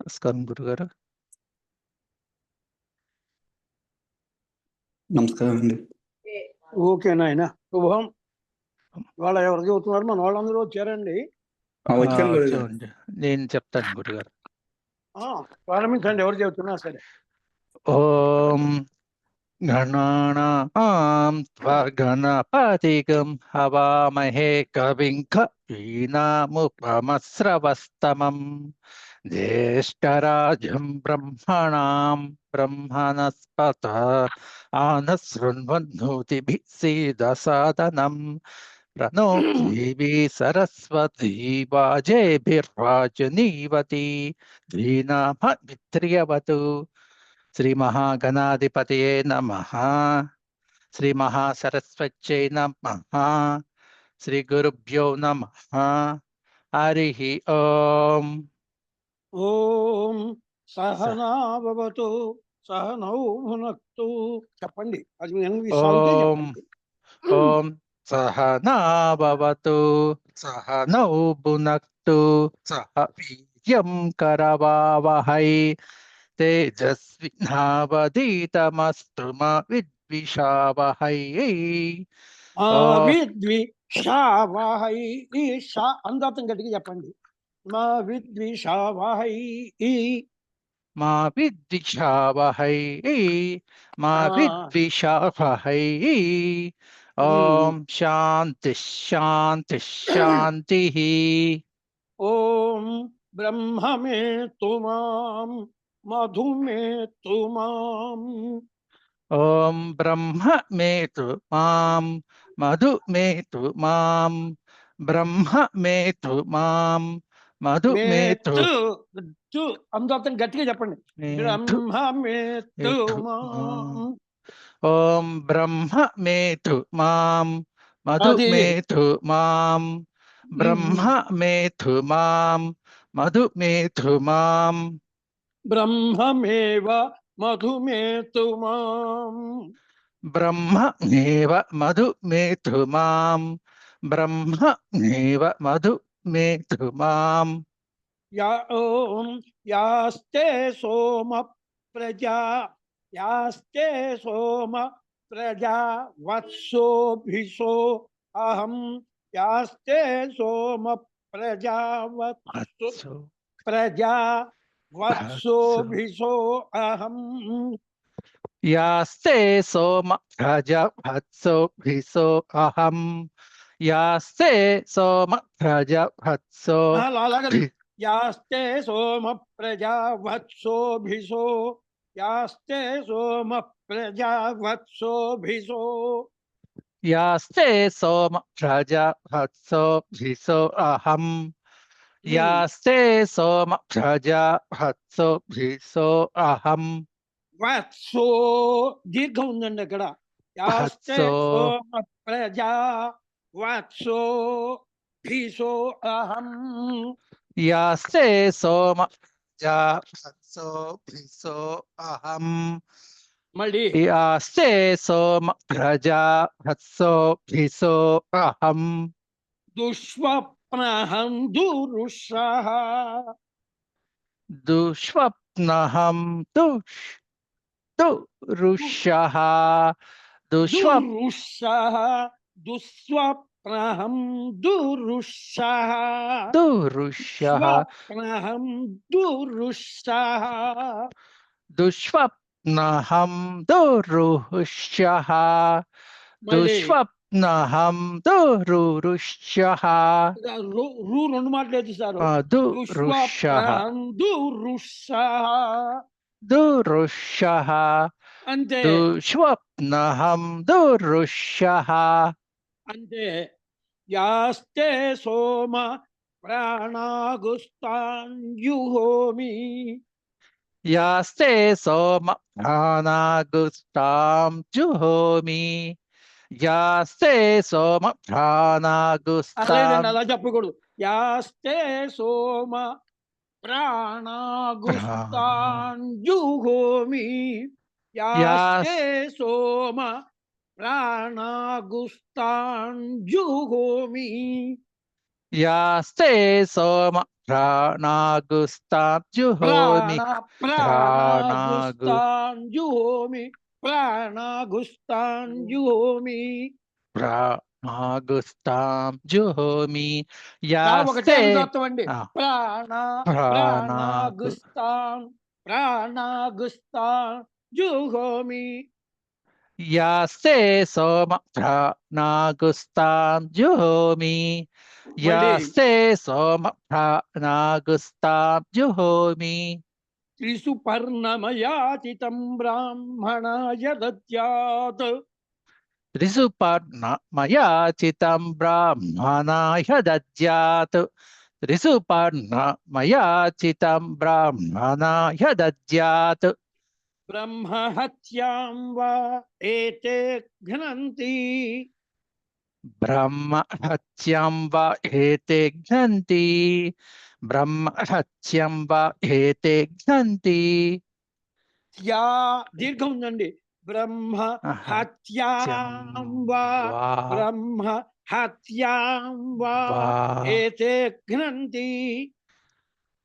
నమస్కారం గురుగారు. నమస్కారం అండి. ఓకే నాయన, శుభం. వాళ్ళ ఎవరు చదువుతున్నారు? మన వాళ్ళందరూ వచ్చారండి. వచ్చాను గురుగారు. వచ్చామండి. నేను చెప్తాను గురుగారు. ప్రారంభించండి, ఎవరు చెబుతున్నా సరే. ఓం గణానాం త్వా గణపతిగం హవామహే కవిం కవీనాముపమస్రవస్తమం జ్యేష్ఠరాజం బ్రహ్మణాం బ్రహ్మణస్పత ఆనశృణ్వన్నోతిభిः सीदसादनं प्रणो देवी सरस्वती वाजेभिर्वाजनीवती धीनामभित्र्यवतु। శ్రీ మహాగణాధిపతయే నమః. శ్రీ మహాసరస్వత్యై నమః. శ్రీ గురుభ్యో నమః. హరి ఓం. ఓం సహనా భవతు సహనౌ భునక్తు. చెప్పండి, అది మీ ఎనిమిది సార్లు ఓం ఓం సహనా భవతు సహనౌ భునక్తు సహ వీర్యం కరవావహై తేజస్వినావధీతమస్తు మా విద్విషావహై. విద్విషావహై. ఈ షా అందాతం గట్టిగా చెప్పండి. మా విద్విషావహై. మా విద్విషావహై మా విద్విషావహై. ఓం శాంతి శాంతి శాంతి. ఓం బ్రహ్మమే తుమాం మధుమే తుమాం. ఓం బ్రహ్మ మేతు మాం మధు మేతు మాం బ్రహ్మ మేతు మాం మధు మేతు. అందరం గట్టిగా చెప్పండి. బ్రహ్మ మేతు మాం. ఓం బ్రహ్మ మేతు మాం మధు మేతు మాం బ్రహ్మ మేతు మాం మధు మేతు మాం బ్రహ్మమేవ మధుమేతు మాం. బ్రహ్మేవ మధుమేతు మాం బ్రహ్మేవ మధుమేతు మాం. ఓం యాస్తే సోమ ప్రజా యాస్తే సోమ ప్రజా వత్సోభిషో అహం యాస్తే సోమ ప్రజావత్సు ప్రజా వత్సోభిషో అహం యాస్తే సోమ ప్రజవత్సోభిషో అహం యాస్తే సోమ ప్రజవత్సో యాస్తే సోమ ప్రజావత్సోభిషో యాస్తే సోమ ప్రజావత్సోభిషో యాస్తే సోమ ప్రజవత్సోభిషో అహం యాస్తే సోమ ప్రజవత్సోభిషో అహం. వత్సో దీర్ఘం ఉందండి అక్కడ. యాస్తే సోమ ప్రజా వత్సో భీషో అహం. యాస్తే సోమ ప్రజవత్సోభిషో అహం. మళ్ళీ యాస్తే సోమ ప్రజవత్సోభిషో అహం. దుష్స్వప్నహం దురుషః. దుష్స్వప్నహం దురుషః. దురుషః దుస్వప్నహం దురుషః. స్వప్నహం దురుషః. దుష్స్వప్నహం దురుషః. దుష్స్వప్నహం దురుషః. రూ రెండు మాటలు వేసేసారు. దురుషః దురుషః అంతే. దుష్స్వప్నహం దురుషః. అంటే యాస్తే సోమ ప్రాణాగుస్తాంజుహోమి. యాస్తే సోమ ప్రాణాగుస్తాం జుహోమి. యాస్తే సోమ ప్రాణాగుస్తాం. అలా చెప్పకూడదు. యాస్తే సోమ ప్రాణాగుస్తాంజుహోమి. యాస్తే సోమ ప్రాణాగుస్తాంజుహోమి. యాస్తే సోమ ప్రాణాగుస్తాం జుహోమి ప్రాణాగు ప్రాణాగుస్తాంజుహోమి ప్రాణాగుస్తాంజుహోమి. ప్రాణాగుస్తాం జుహోమి ఒకటే యాస్తే అనుదాత్తం అండి. ఆ, ప్రాణాగు ప్రాణాగుస్తాం జుహోమి. యాస్తే సోమ ప్రాణాగుస్తాం జుహోమి మళ్ళీ యాస్తే సోమ ప్రాణాగుస్తాం జుహోమి త్రిసు పర్ణమయాచితం బ్రాహ్మణాయ దద్యాత్. త్రిసుపర్ణమయాచితం బ్రాహ్మణాయ దద్యాత్ త్రిసుపర్ణమయాచితం బ్రాహ్మణాయ దద్యాత్ బ్రహ్మహత్యాం వా ఏతే ఘ్నంతి. బ్రహ్మహత్యం వా ఏతే ఘ్నంతి బ్రహ్మహత్యం వా ఏతే ఘ్నంతి యా దీర్ఘం ఉందండి. బ్రహ్మ హత్యాం వా బ్రహ్మ హత్యాం వా ఏతే ఘ్నంతి.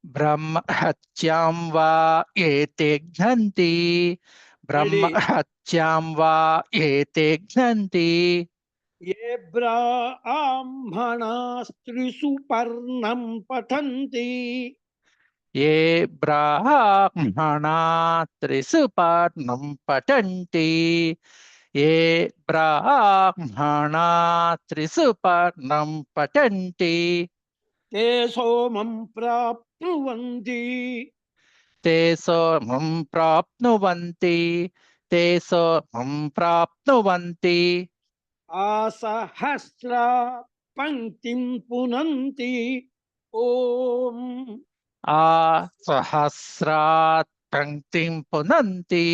బ్రహ్మహత్యాం వా ఏతే ఘ్నంతి బ్రహ్మహత్యాం వా ఏతే ఘ్నంతి ఏ బ్రాహ్మణాస్త్రిసు పర్ణం పఠంతి. ఏ బ్రాహ్మణా త్రిసుపర్ణం పఠంతి ఏ బ్రాహ్మణా త్రిసుపర్ణం పఠంతి తే సోమం ప్రాప్నువంతి. తే సోమం ప్రాప్నువంతి తే సోమం ప్రాప్నువంతి ఆసహస్రా పంక్తిం పునంతి. ఓం ఆ సహస్రాత్ పంక్తిం పునంతి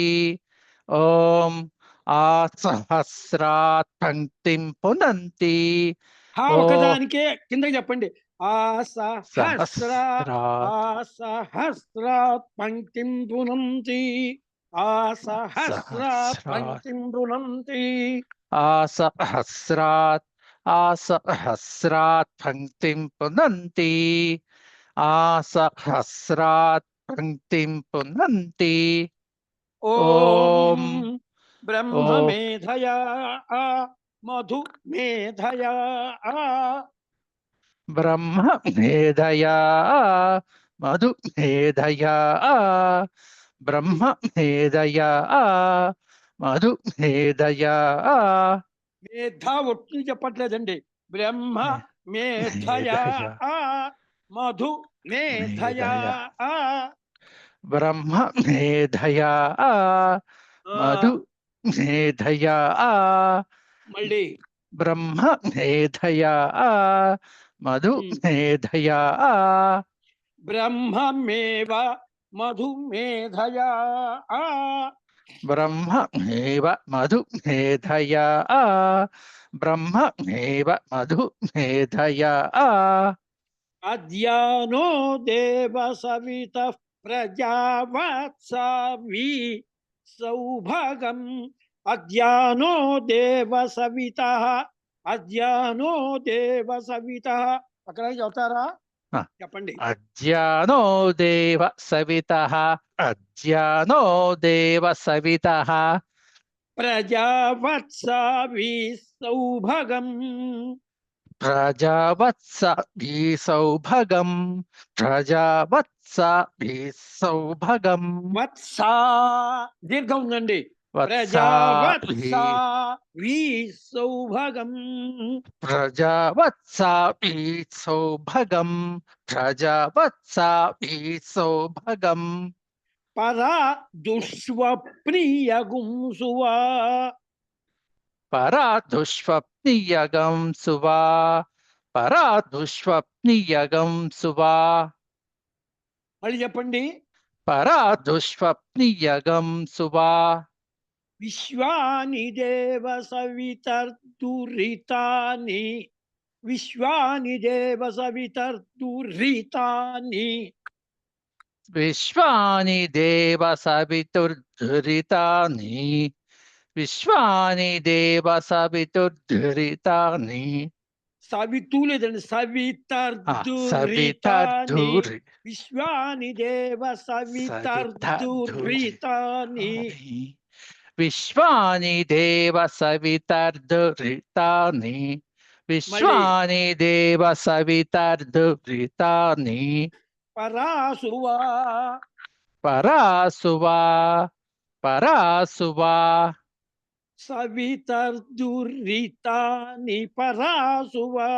ఓం ఆ సహస్రాత్ పంక్తిం పునంతి ఓ ఒకదానికే కిందకి చెప్పండి. ఆసహస్రా సహస్రాత్ ఆసహస్రాత్ పంక్తిం పునంతి. ఆసహస్రాత్ సహస్రాత్ పంక్తిం పునంతి. ఆ సహస్రాత్ ఆ సహస్రాత్ పంక్తిం పునంతి ఆ సహస్రాత్ పంక్తిం పునంతి ఓం ఓం బ్రహ్మ ఓ మేధయా మధు మేధయా. బ్రహ్మ మేధయా మధు మేధయా బ్రహ్మ మేధయా మధు మేధయా మేధ ఒట్టు చెప్పట్లేదండి. బ్రహ్మ మేధయా మేధయా మధు మేధయా. మేధయా బ్రహ్మ మేధయా మధు మేధయా మళ్ళీ బ్రహ్మ మేధయా మధు మేధయా బ్రహ్మమేవ మధు మేధయా. బ్రహ్మేవ మధు మేధయా బ్రహ్మేవ మధు మేధయా అద్యానో దేవ సవిత ప్రజావత్సవి సౌభగం. అద్యానో దేవ సవిత అద్యానో దేవ సవిత. అక్కడ చెప్తారా చెప్పండి. అద్యానో దేవ సవితః అద్యానో దేవ సవితః ప్రజావత్సవి సౌభగం. ప్రజావత్స సౌభగం ప్రజావత్స సౌభగం వత్సా దీర్ఘం ఉందండి. వత్సాభి ప్రజావత్సవి సౌభగం. ప్రజావత్స సౌభగం ప్రజావత్స సౌభగం పరా దుష్స్వప్నియగుంసువా. పరా దుష్స్వప్నియగం సువా పరా దుష్స్వప్నియగం సువా మళ్ళీ చెప్పండి. పరా దుష్స్వప్నియగం సువా విశ్వాని దేవ సవితర్దురితాని. విశ్వాని దేవ సవితర్దురితాని. విశ్వాని దేవ సవితుర్ధురితాని విశ్వాని దేవ సవితుర్ధురితాని సవితూ లేదండి, సవితర్దురితాని సవితర్ధురి విశ్వాని దేవ సవితర్దురితాని విశ్వాని దేవ సవితర్ధురితాని విశ్వాని దేవ సవితర్ధురితాని పరాసువా పరాసువా పరాసువా సవితర్దురితాని పరాసువా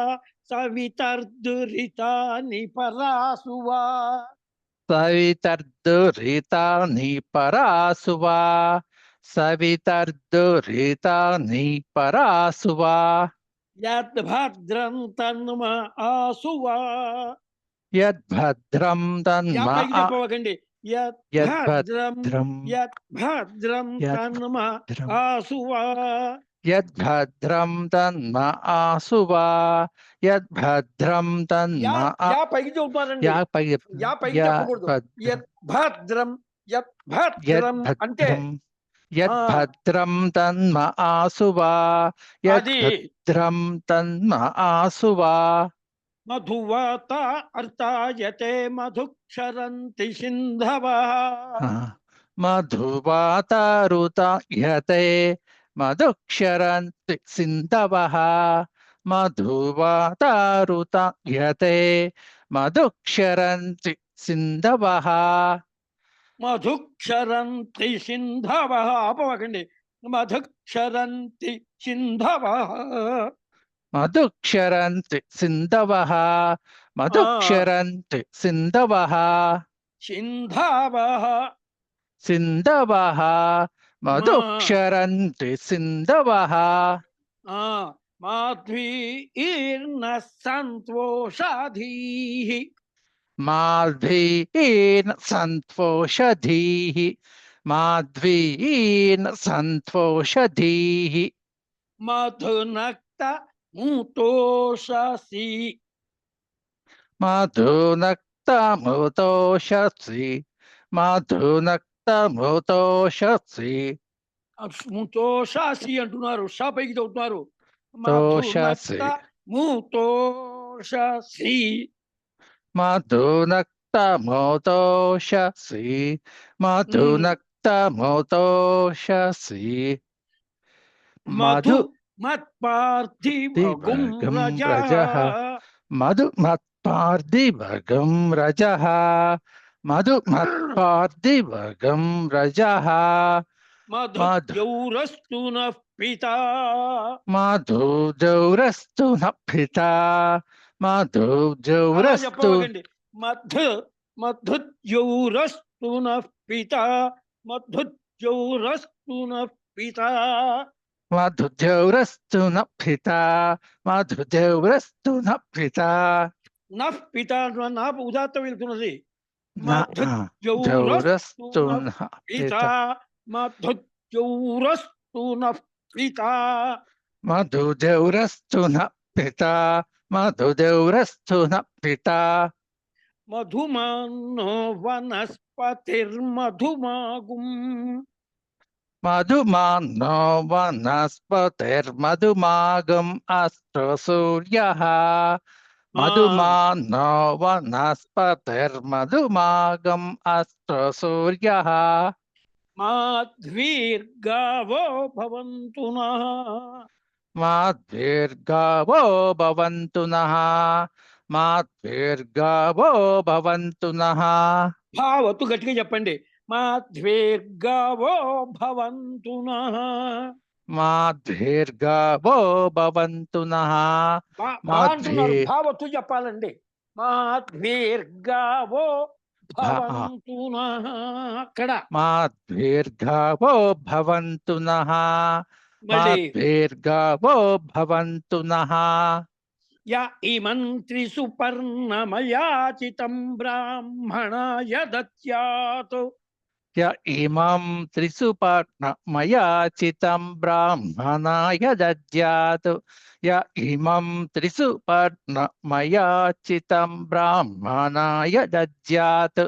సవితర్దురితాని పరాసువా సవితర్ధురితాని పరాసువా సవితర్ధురితాని పరాసువా యద్భద్రం తన్మ ఆసువా. యద్భద్రం తన్మ పైకి చెప్పవకండి. యద్భద్రం యద్భద్రం యద్భద్రం తన్మ ఆసువా. యద్భద్రం తన్మ ఆసువా యద్భద్రం తన్మ పైకి చెబుతారండి. పైకి చెప్పకూడదు. యద్భద్రం యద్భద్రం అంటే యద్భద్రం తన్మ ఆసువా యద్భద్రం తన్మ ఆసువా. మధువాత అర్థాయతే మధుక్షరంతి సింధవః. మధువాతారుతాయతే మధుక్షరంతి సింధవః మధువాతారుతాయతే మధుక్షరంతి సింధవః. మధుక్షరంతి సింధవః. ఆపవకండి. మధుక్షరంతి సింధవః. మధుక్షరంతి సింధవః మధుక్షరంతి సింధవః సింధవః సింధవః మధుక్షరంతి సింధవః. మాధ్వీర్న సంతోషాధీః. మాధ్వీన సంతోషధీః మాధ్వీన సంతోషధీః. మధునక్త మూతోషసి. మధునక్తముతోషసి మధునక్తముతోషసి. మూతోషసి అంటున్నారు. షా పైకి చదువుతున్నారు. తోషసి మూతోషసి. మధునక్తముతోషసి మధునక్తముతోషసి. మధు మత్పార్థివగం రజః. మధు మత్పార్థివగం రజః మధు మత్పార్థివగం రజః. మధుజౌరస్తు నః పితా. మధుజౌరస్తు నః పితా మధుజౌరస్తు. మధుజౌరస్తు నః పితా మధుజౌరస్తు నః పితా. మధుజౌరస్తు నః పితా మధుజౌరస్తు నః పితా. నః పితా నా ఉదాత్త వెళ్తున్నది. మధుజౌరస్తు నః పితా మధుజౌరస్తు నః పితా. మధుజౌరస్తు నః పితా మధుజౌరస్తు నః పితా. మధుమాన్నో వనస్పతిర్మధుమాగుం. మధుమాన్నో వనస్పతిర్మధుమాగం అస్త్ర సూర్యః మధుమాన్నో వనస్పతిర్మధుమాగం అస్త్ర సూర్యః. మాధ్వీర్గావో భవంతు నః. మాద్వీర్గావో భవంతు నః మాద్వీర్గావో భవంతు నః. భావతు గట్టిగా చెప్పండి. మాధ్వీర్గావో భవంతు నః. మాద్వీర్గావో భవంతు నః. భావతు చెప్పాలండి. మాధ్వీర్గావో భవంతు నః. అక్కడ మాద్వీర్గావో భవంతు నః మాద్వీర్గావో భవంతు నః. య ఇమంత్రిసు పర్ణమయాచితం బ్రాహ్మణాయ దత్యాత్. య ఇమం త్రిసుపర్ణమయాచితం బ్రాహ్మణాయ దద్యాత్ య ఇమం త్రిసుపర్ణమయాచితం బ్రాహ్మణాయ దద్యాత్.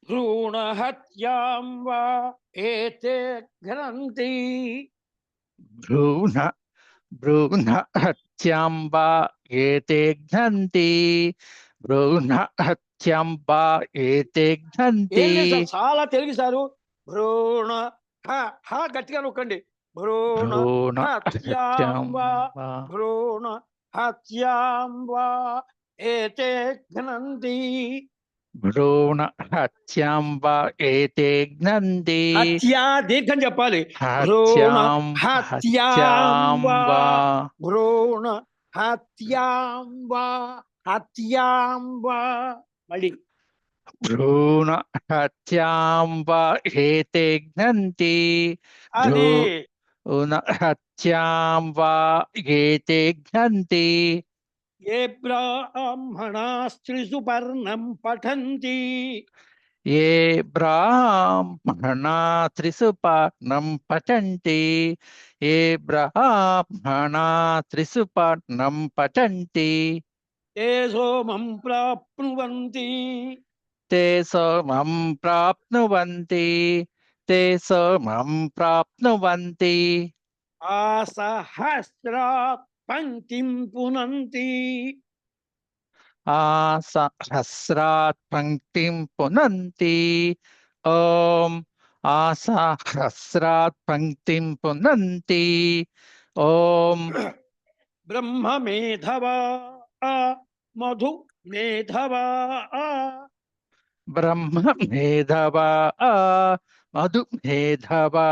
భ్రూణహత్యాం వా ఏతే ఘ్నంతి. బ్రూణ హత్యాంబా ఏతే ఘ్నంతి బ్రూణ హత్యాంబా ఏతే ఘ్నంతి. ఏం లేదు సార్, చాలా తెలుగు సారు. భ్రూణ హ గట్టిగా నొక్కండి. భ్రూణ బ్రూణ హత్యాంబా హత్యాంబా భ్రూణ హత్యాంబా ఏతే ఘ్నంతి. భ్రూణ హత్యాంబా ఏతే ఘ్నంతి. హత్యా దీర్ఘం చెప్పాలి. భ్రూణ హత్యాంబా హత్యాంబా భ్రూణ హత్యాంబా హత్యాంబా. మళ్ళీ భ్రూణ హత్యాంబా ఏతే ఘ్నంతి. అది భ్రూణ హత్యాంబా ఏతే ఘ్నంతి. ఏ బ్రాహ్మణాస్త్రిసు పర్ణం పఠంతి. ఏ బ్రాహ్మణా త్రిసుపర్ణం పఠంతి. ఏ బ్రాహ్మణా త్రిసుపర్ణం పఠంతి. తే సోమం ప్రాప్నువంతి. తే సోమం ప్రాప్నువంతి. తే సోమం ప్రాప్నువంతి. ఆసహస్రాత్ పంక్తిం పునంతి. సహస్రాత్ పంక్తిం పునంతి. ఓం సహస్రాత్ పంక్తిం పునంతి. ఓం బ్రహ్మ మేధవా మధు మేధవా. బ్రహ్మ మేధవా మధు మేధవా.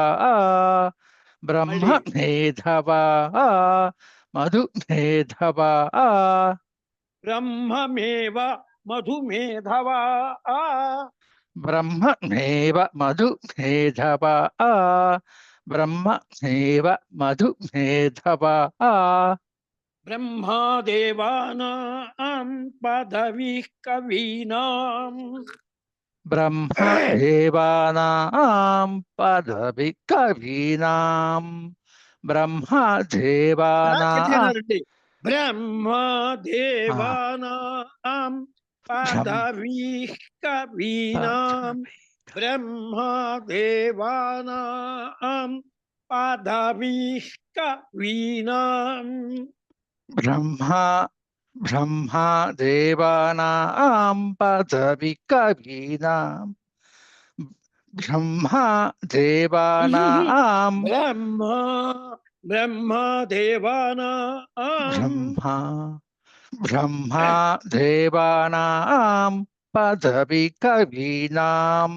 బ్రహ్మ మేధవా మధు మేధవా. బ్రహ్మమేవ మధుమేధవా. బ్రహ్మమేవ మధుమేధవా. బ్రహ్మమేవ మధుమేధవా. బ్రహ్మాదేవానాం పదవీః కవీనాం. బ్రహ్మదేవానాం పదవి కవీనాం. బ్రహ్మదేవానాం బ్రహ్మదేవానాం పదవీః కవీనాం. బ్రహ్మదేవానాం పదవీః కవీనాం. బ్రహ్మదేవానాం పదవి కవీనాం. బ్రహ్మదేవానాం బ్రహ్మదేవానాం పదవి కవీనాం.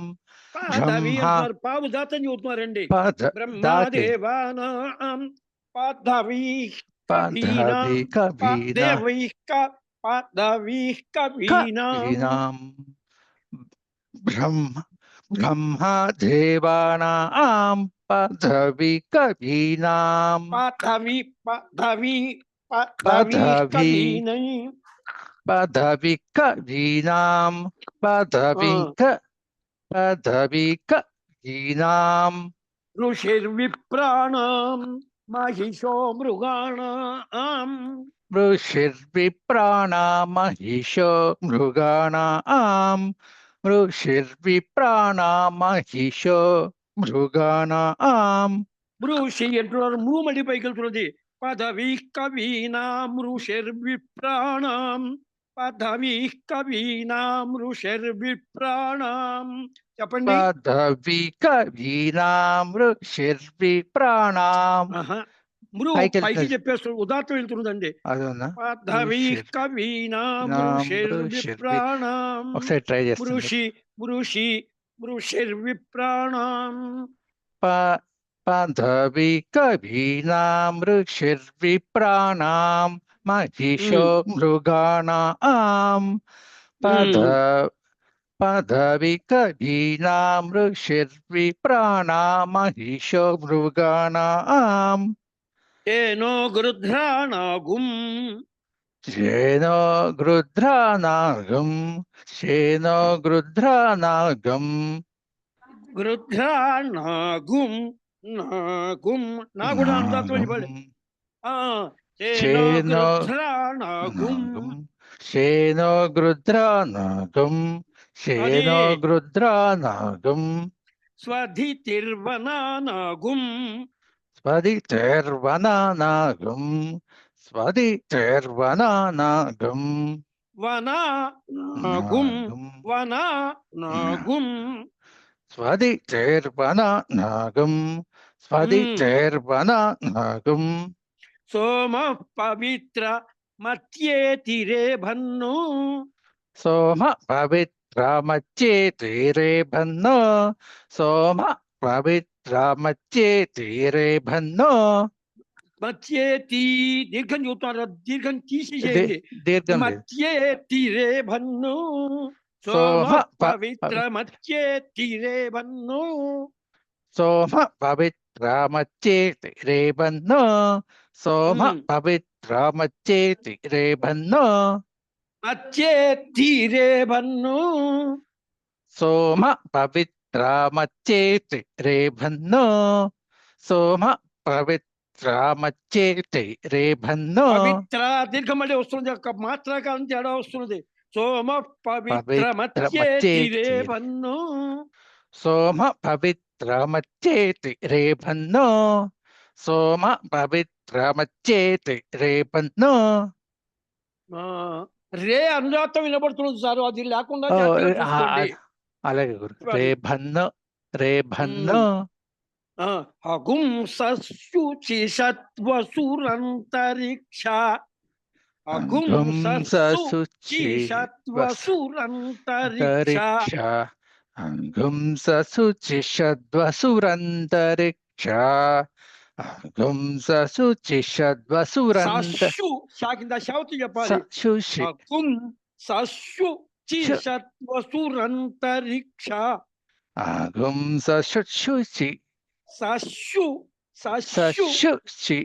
పదవి అంటున్నారు, పావు జాతం చెబుతున్నారండి. బ్రహ్మదేవానాం పదవీః కవీనాం. బ్రహ్మదేవానాం పదవి కవీనాం. పదవి కవీనాం. పదవి కవీనాం. ఋషిర్విప్రాణాం మహిషో మృగాణాం. ఋషిర్విప్రాణాం మహిషో మృగాణాం. ఋషిర్విప్రాణాం మహిషో మృగాణాం. ఋషి అంటున్నారు, మృ మళ్ళీ పైకి వెళ్తున్నది. పదవీః కవీనాం ఋషిర్విప్రాణాం. పదవీః కవీనాం ఋషిర్విప్రాణాం. చెప్పండి. పదవి కవీనాం ఋషిర్విప్రాణాం. మృ పైకి చెప్పేస్తారు, ఉదాత్తం వెళ్తున్నదండి. పదవీః కవీనాం ఋషిర్విప్రాణాం. ఒకసారి ట్రై చేస్తాను. ఋషిర్విప్రాణాం. పదవి కవీనాం ఋషిర్విప్రాణాం మహిషో మృగాణాం. పదవి కవీనాం ఋషిర్విప్రాణాం మహిషో మృగాణాం. ఏనో గృధ్రాణాగుం. శేనో గృధ్రానాగం. శేనో గృధ్రానాగం. గృధ్రాణాగుం నాగుం. నా కూడా అందాత్వం చెప్పండి. శేనో శేనో గృధ్రానాగం. శేనో గృధ్రానాగం. స్వధితిర్వనానాగుం. స్వదితేర్వనానాగం స్వదితేర్వనానాగం వనా నాగుం నాగం వనా నాగుం స్వదితేర్వనానాగం స్వదితేర్వనానాగం సోమ పవిత్ర మత్యేతిరే భన్ను సోమ పవిత్రమచ్చేతిరే భన్నో సోమ పవిత్రమచ్చేతిరే భన్నో మత్యేతి దీర్ఘం చూస్తున్నారు దీర్ఘం తీసేసేయండి దీర్ఘం లేదు. మత్యేతిరే భన్ను సోమ పవిత్ర మత్యేతిరే భన్ను సోమ పవిత్రమచ్చేతిరే భన్నో సోమ పవిత్రమచ్చేతిరే భన్నో మత్యేతిరే భన్ను సోమ పవిత్రమచ్చేతిరే భన్నో సోమ పవిత్రమచ్చేతిరే భన్నో పవిత్ర దీర్ఘం మళ్ళీ వస్తుంది ఒక మాత్రకాలం తేడా వస్తున్నది సోమ పవిత్ర మత్యేతిరే భన్ను సోమ పవిత్రమచ్చేతిరే భన్నో సోమ పవిత్రమచ్చేతిరే భన్నో రే అనుదాత్తం వినబడుతున్నది సార్ అది లేకుండా ఓ, జాగ్రత్తగా ఆ, చూసుకోండి. అలాగే గురు అది. రే భన్నో అగుం సశుచి సత్వసురంతరిక్ష అగుం సశుచి సత్వసురంతరిక్ష అంగం సశుచిషద్వసురంతరిక్ష అంగం సశుచిషద్వసురంత సశు షా కింద షావుతూ చెప్పాలి సశుషి అగుం సశుచి సత్వసురంతరిక్ష ఆగం సశుషి సశు సశు సశుషి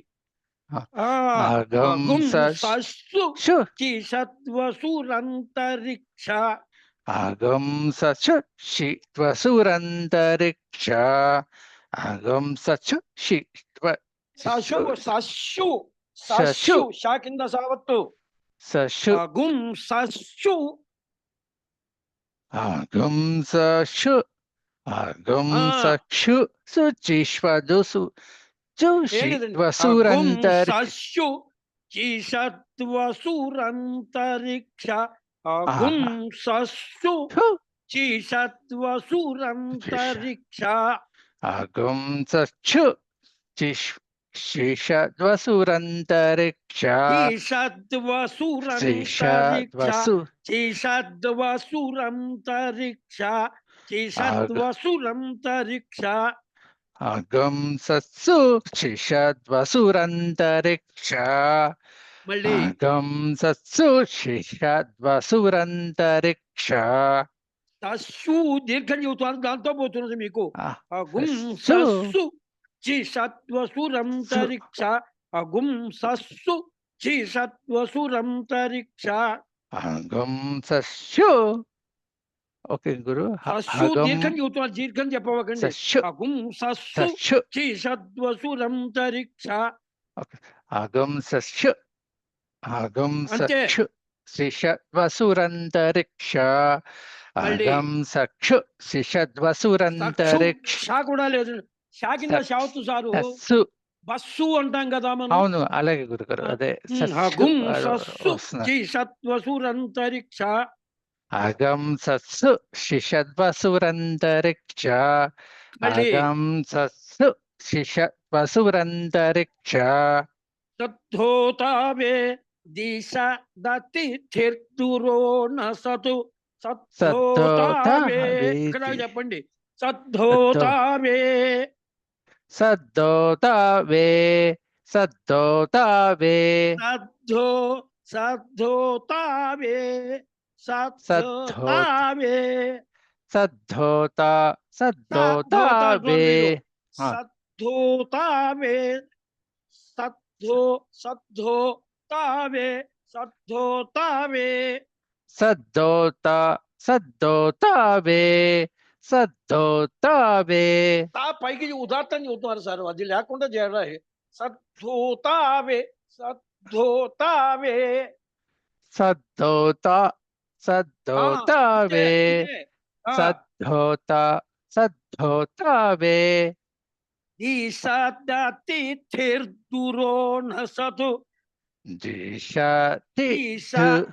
ఆగం అగుం సశు సశుచి సత్వసురంతరిక్ష ఆగం సశుషి త్వసురంతరిక్ష ఆగం సశుషి సశు సశు సశు. సశు షా కింద సావత్తు సశు అగుం సశు ఆగం సశు ఆగం ఆ. సక్షు శుచిష్వదుసు ఏంటిదండి? వసురంతరి సశు చీషత్వసురంతరిక్ష అగుం సశు చీషత్వసురంతరిక్ష ఆగం సక్షు శిషద్వసురంతరిక్ష చీషత్వసురంతరిక్ష శిషద్వసు చీషత్వసురంతరిక్ష చీషత్వసురంతరిక్ష ఆగం సత్సు శిషద్వసురంతరిక్ష మళ్ళీ ఆగం సత్సు శిషద్వసురంతరిక్ష సస్సు దీర్ఘం చెబుతాను దాంతో పోతున్నది మీకు అగుం సస్సు. సస్సు చిషత్వసురంతరిక్ష అగుం సస్సు చిషత్వసురంతరిక్ష ఆగం సస్సు ఓకే గురు సస్సు ఆగం దీర్ఘం చెబుతున్నారు దీర్ఘం చెప్పవకండి సస్సు అగుం సస్సు సస్సు చిషత్వసురంతరిక్ష ఆగం సస్సు ఆగం అంతే. సక్షు శిషద్వసురంతరిక్ష మళ్ళీ. ఆగం సక్షు శిషద్వసురంతరిక్ష షా కూడా లేదు షా కింద షావుతు సారు సస్సు బస్సు అంటాం కదా మనం అవును అలాగే గురుగారు అదే సస్సు అగుం అది సస్సు వస్తున్నారు. చిషత్వసురంతరిక్ష ఆగం సస్సు శిషద్వసురంతరిక్ష మళ్ళీ. ఆగం సస్సు శిషద్వసురంతరిక్ష సద్ధోతావే దిశ దతి తీర్తురో నసతు సద్ధోతావే ఇక్కడ చెప్పండి సద్ధోతావే సద్దోతావే సద్దోతావే సద్ధో సద్ధోతావే సద్ధోతావే సద్ధోతా సద్దోతావే ఆ. సద్ధోతావే సద్ధో సద్ధోతావే సద్ధోతావే సద్దోతా సద్దోతావే సద్దోతావే తా పైకి ఉదాత్తం చెబుతున్నారు సార్ అది లేకుండా చేయాలి సద్ధోతావే సద్ధోతావే సద్దోతా సద్దోతావే ఇదే. ఆ, సద్ధోతా సద్ధోతావే ఈషాదతిథిర్దురో నసతు దిశతి ఈషాదతిథిర్దురో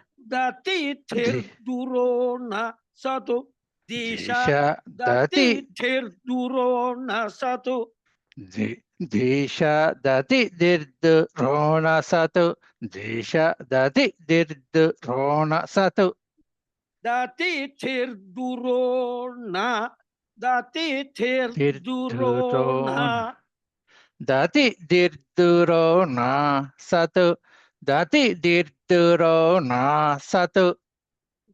నసతు దిశదతి ఈషాదతిథిర్దురో నసతు దిశదతి దిర్దురోణ సతు దిశదతి దిర్దురోణ సతు దతిథిర్దురో దతిథిర్దురో దతి దిర్దురోణ సతు దతి దిర్దురోణ సతు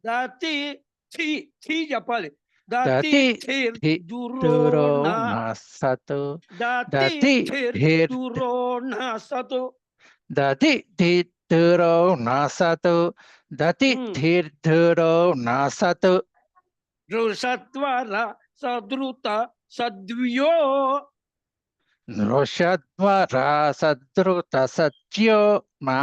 దతి థి చెప్పాలి దతి దతిథిర్దురోణ సతు దతిథిర్దురోణ సతు దతి దిర్దురోణ సతు దతి దిర్దురోణ సతు ఋషద్వర సదృత సద్వ్యో నృషద్వర సదృత సత్యో మా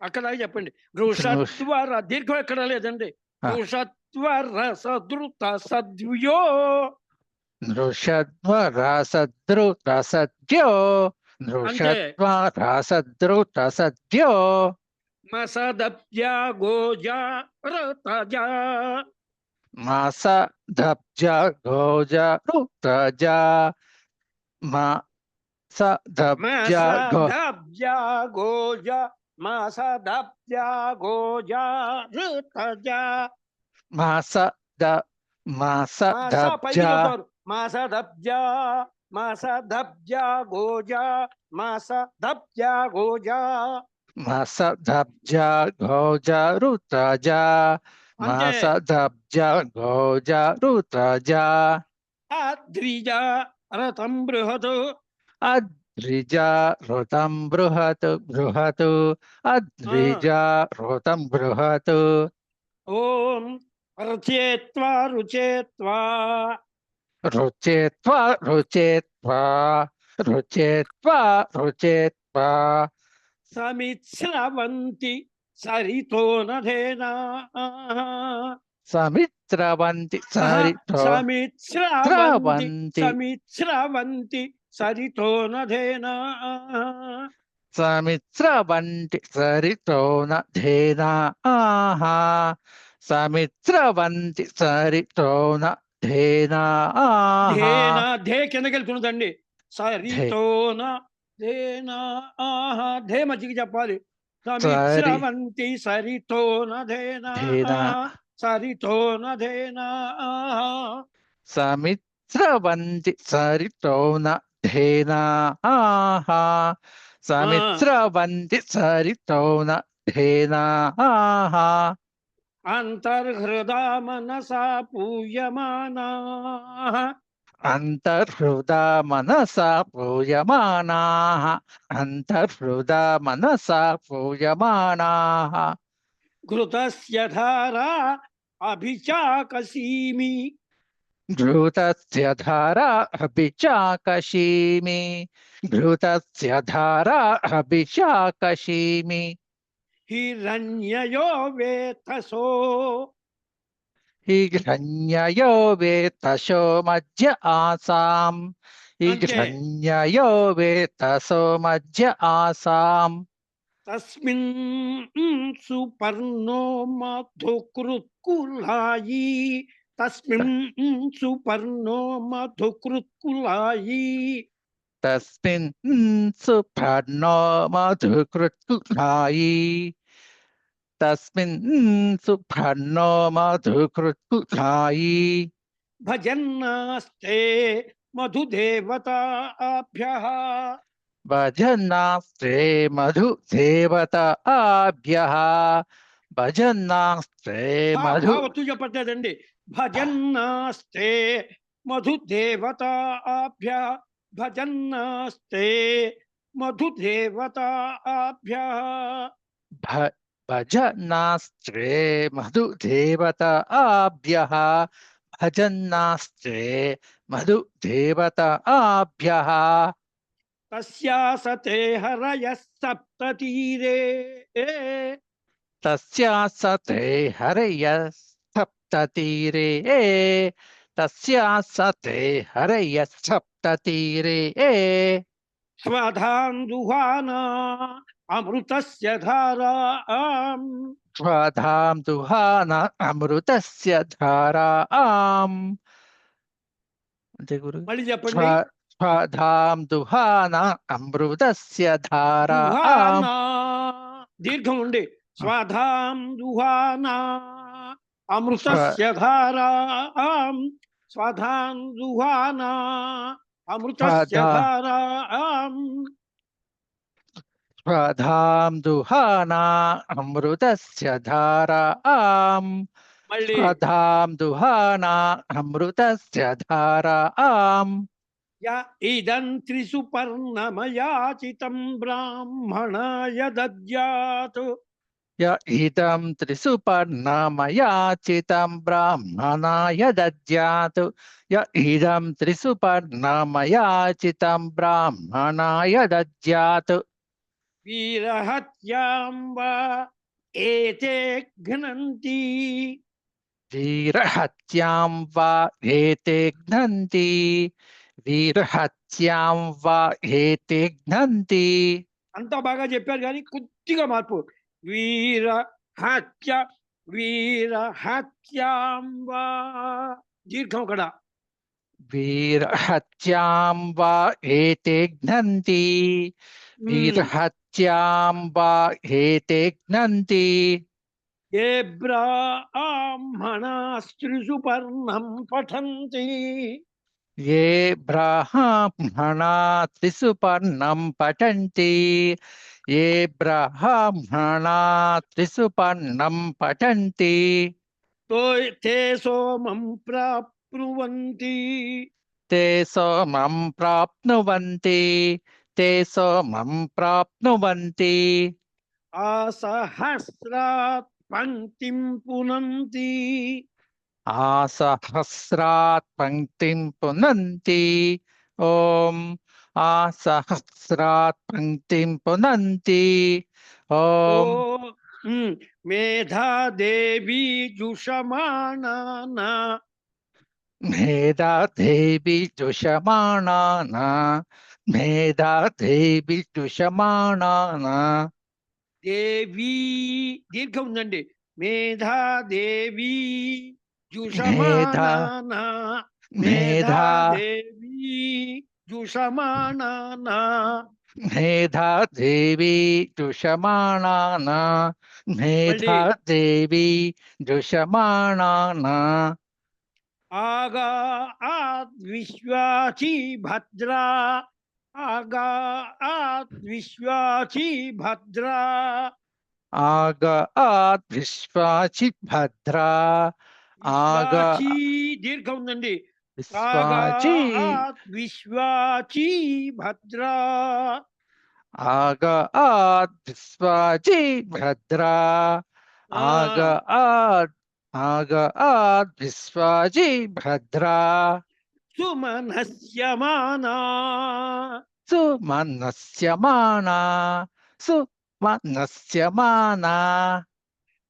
అక్కడ చెప్పండి ఋషద్వర దీర్ఘం ఎక్కడ లేదండి ఋషద్వర సదృత సద్వ్యో నృషద్వర సదృత సత్యో నృషద్వర సదృత సత్యో మసదప్యా గోజా రతజా మాసదబ్జ గోజ రుతజ మాసదబ్జ మసదప్యా గోజా మసదప్యా గోజా రతజా మాసదబ్జ మాసదబ్జా మాసదబ్జా గోజా మాసదబ్జా గోజా మాసదబ్జ గోజ రుతజ మాసదబ్జ గోజ రుతజ అద్రిజ రథం బృహత్ అద్రిజ రుతం బృహత్ బృహత్ అద్రిజ రుతం బృహత్ ఓం రుచేత్వా రుచేత్వా రుచేత్వా రుచేత్వా రుచేత్వా రుచేత్వా సమిశ్రవంతి సరితో నధేనా సమిత్రవంతి సరితో సమిశ్రవంతి సమిశ్రవంతి సరితో నధేనా సమిత్రవంతి సరితో నధేనా ఆహా సమిత్రవంతి సరితో నధేనా ఆహా ధే కిందకి వెళ్తున్నదండి సరితోన ధేనా ఆహా ధే మధ్యకి చెప్పాలి సమిశ్రవంతి సరితో నధేనా సరితో నధేనా సమిత్రవంతి సరితో నధేనా ఆహా సమిత్రవంతి సరితో నధేనా ఆహా అంతర్హృదా మనసా పూయమానా అంతర్హృదా మనసా పూయమానాః అంతర్హృదా మనసా పూయమానాః ఘృతస్య ధారా అభిచాకసీమి ఘృతస్య ధారా అభిచాకషీమి ఘృతస్య ధారా అభిచాకషీమి హిరణ్యయో వేతసో హిరణ్యయో వేతసో మధ్య ఆసాం హిరణ్యయో వేతసో మధ్య ఆసాం తస్మిన్ సుపర్ణో మధుకృత్కులాయి తస్మిన్ సుపర్ణో మధుకృత్కులాయి తస్మిన్ సుపర్ణో మధుకృత్కులాయి తస్మిన్ సుపర్ణో మధుకృత్కులాయి భజన్నాస్తే మధుదేవతాభ్యః భజన్నాస్త్రే మధుదేవతాభ్యః భజన్నాస్త్రే మధు భావత్తు చెప్పట్లేదండి భజన్నాస్తే మధుదేవతాభ్య భజన్నాస్తే మధుదేవతాభ్య భజన్నాస్త్రే మధుదేవతాభ్యః భజన్నాస్త్రే మధుదేవతాభ్యః తస్యాసతే హరయః సప్తతీరే తస్యాసతే హరయః సప్తతీరే तस्या सते हरयः सप्ततीरे स्वधान्दुहाना अमृतस्य धाराम् स्वधां दुहान अमृतस्य धाराम् అంతే గురు. మళ్ళీ చెప్పండి. స్వధాం దుహాన అమృతస్య ధారాం. దుహానా దీర్ఘం ఉండి స్వధాం దుహానా అమృతస్య ధారాం స్వధాం దుహానా అమృతస్య ధారాం స్వధాం దుహాన అమృతస్య ధారాం. మళ్ళీ స్వధాం దుహాన అమృతస్య ధారాం. య ఇదం త్రిసుపర్ణమయాచితం బ్రాహ్మణాయ దద్యాత్ య ఇదం త్రిసుపర్ణమయాచితం బ్రాహ్మణాయ దద్యాత్. య ఇదం త్రిసుపర్ణమయాచితం బ్రాహ్మణాయ దద్యాత్. వీరహత్యాం వా ఏతే ఘ్నంతి వీరహత్యాం వా ఏతే ఘ్నంతి. వీరహత్యాం వా ఏతే ఘ్నంతి. అంతా బాగా చెప్పారు కానీ కొద్దిగా మార్పు. వీరహత్యాం వా దీర్ఘం అక్కడ. వీరహత్యాం వా ఏతే ఘ్నంతి. వీరహత్యాం వా ఏతే ఘ్నంతి. ఏ బ్రాహ్మణాస్త్రిసుపర్ణం పఠంతి ఏ బ్రాహ్మణా త్రిసుపర్ణం పఠంతి. ఏ బ్రాహ్మణా త్రిసుపర్ణం పఠంతి. తే సోమం ప్రాప్నువంతి తే సోమం ప్రాప్నువంతి. తే సోమం ప్రాప్నువంతి. ఆసహస్రాత్ పంక్తిం పునంతి ఆసహస్రాత్ పంక్తిం పునంతి. ఓం ఆసహస్రాత్ పంక్తిం పునంతి. ఓం మేధాదేవి జుషమాణానా మేధాదేవి జుషమాణానా. మేధాదేవి జుషమాణానా. దేవి దీర్ఘం ఉందండి. మేధాదేవి జుషమాణానా మేధాదేవి జుషమాణానా మేధాదేవి జుషమాణానా. మేధాదేవి జుషమాణానా. ఆగా విశ్వాచి భద్రా ఆగా విశ్వాచి భద్రా ఆగ విశ్వాచి భద్రా. ఆగ విశ్వాచి దీర్ఘం ఉందండి. విశ్వాచి. విశ్వాచి భద్రా ఆగ విశ్వాచి భద్రా. ఆగ ఆగ విశ్వాచి భద్రా. సుమనస్యమానా సుమనస్యమానా. సుమనస్యమానా.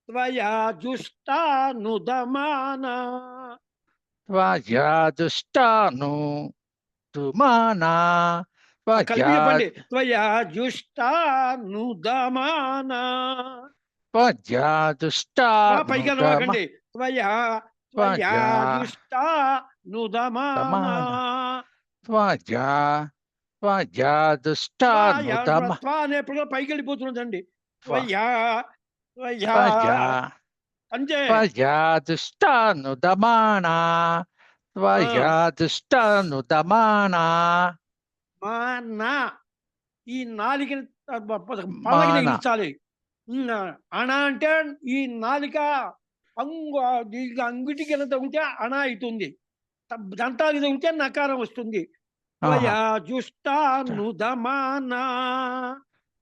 త్వయా జుష్టానుదమానా త్వయా దుష్టాను దుమానా. కలిపి చెప్పండి. త్వయా జుష్టానుదమానా త్వయా పైగా దుష్టాను నవ్వకండి. త్వయా జుష్టానుదమానా త్వయా త్వయా దుష్టాను అనేప్పుడు పైకి వెళ్ళిపోతున్నదండి. త్వయా త్వయా త్వయా అంతే. త్వయా దుష్టాను దమానా. త్వయా దుష్టాను దమానా. మానా ఈ నాలికని పళ్ళకి తగిలించాలి. అణ అంటే ఈ నాలిక అంగుటికి ఎంత తగిలితే అణ అవుతుంది. దంతానికి తగిలితే నకారం వస్తుంది. త్వయా జుష్టానుదమానా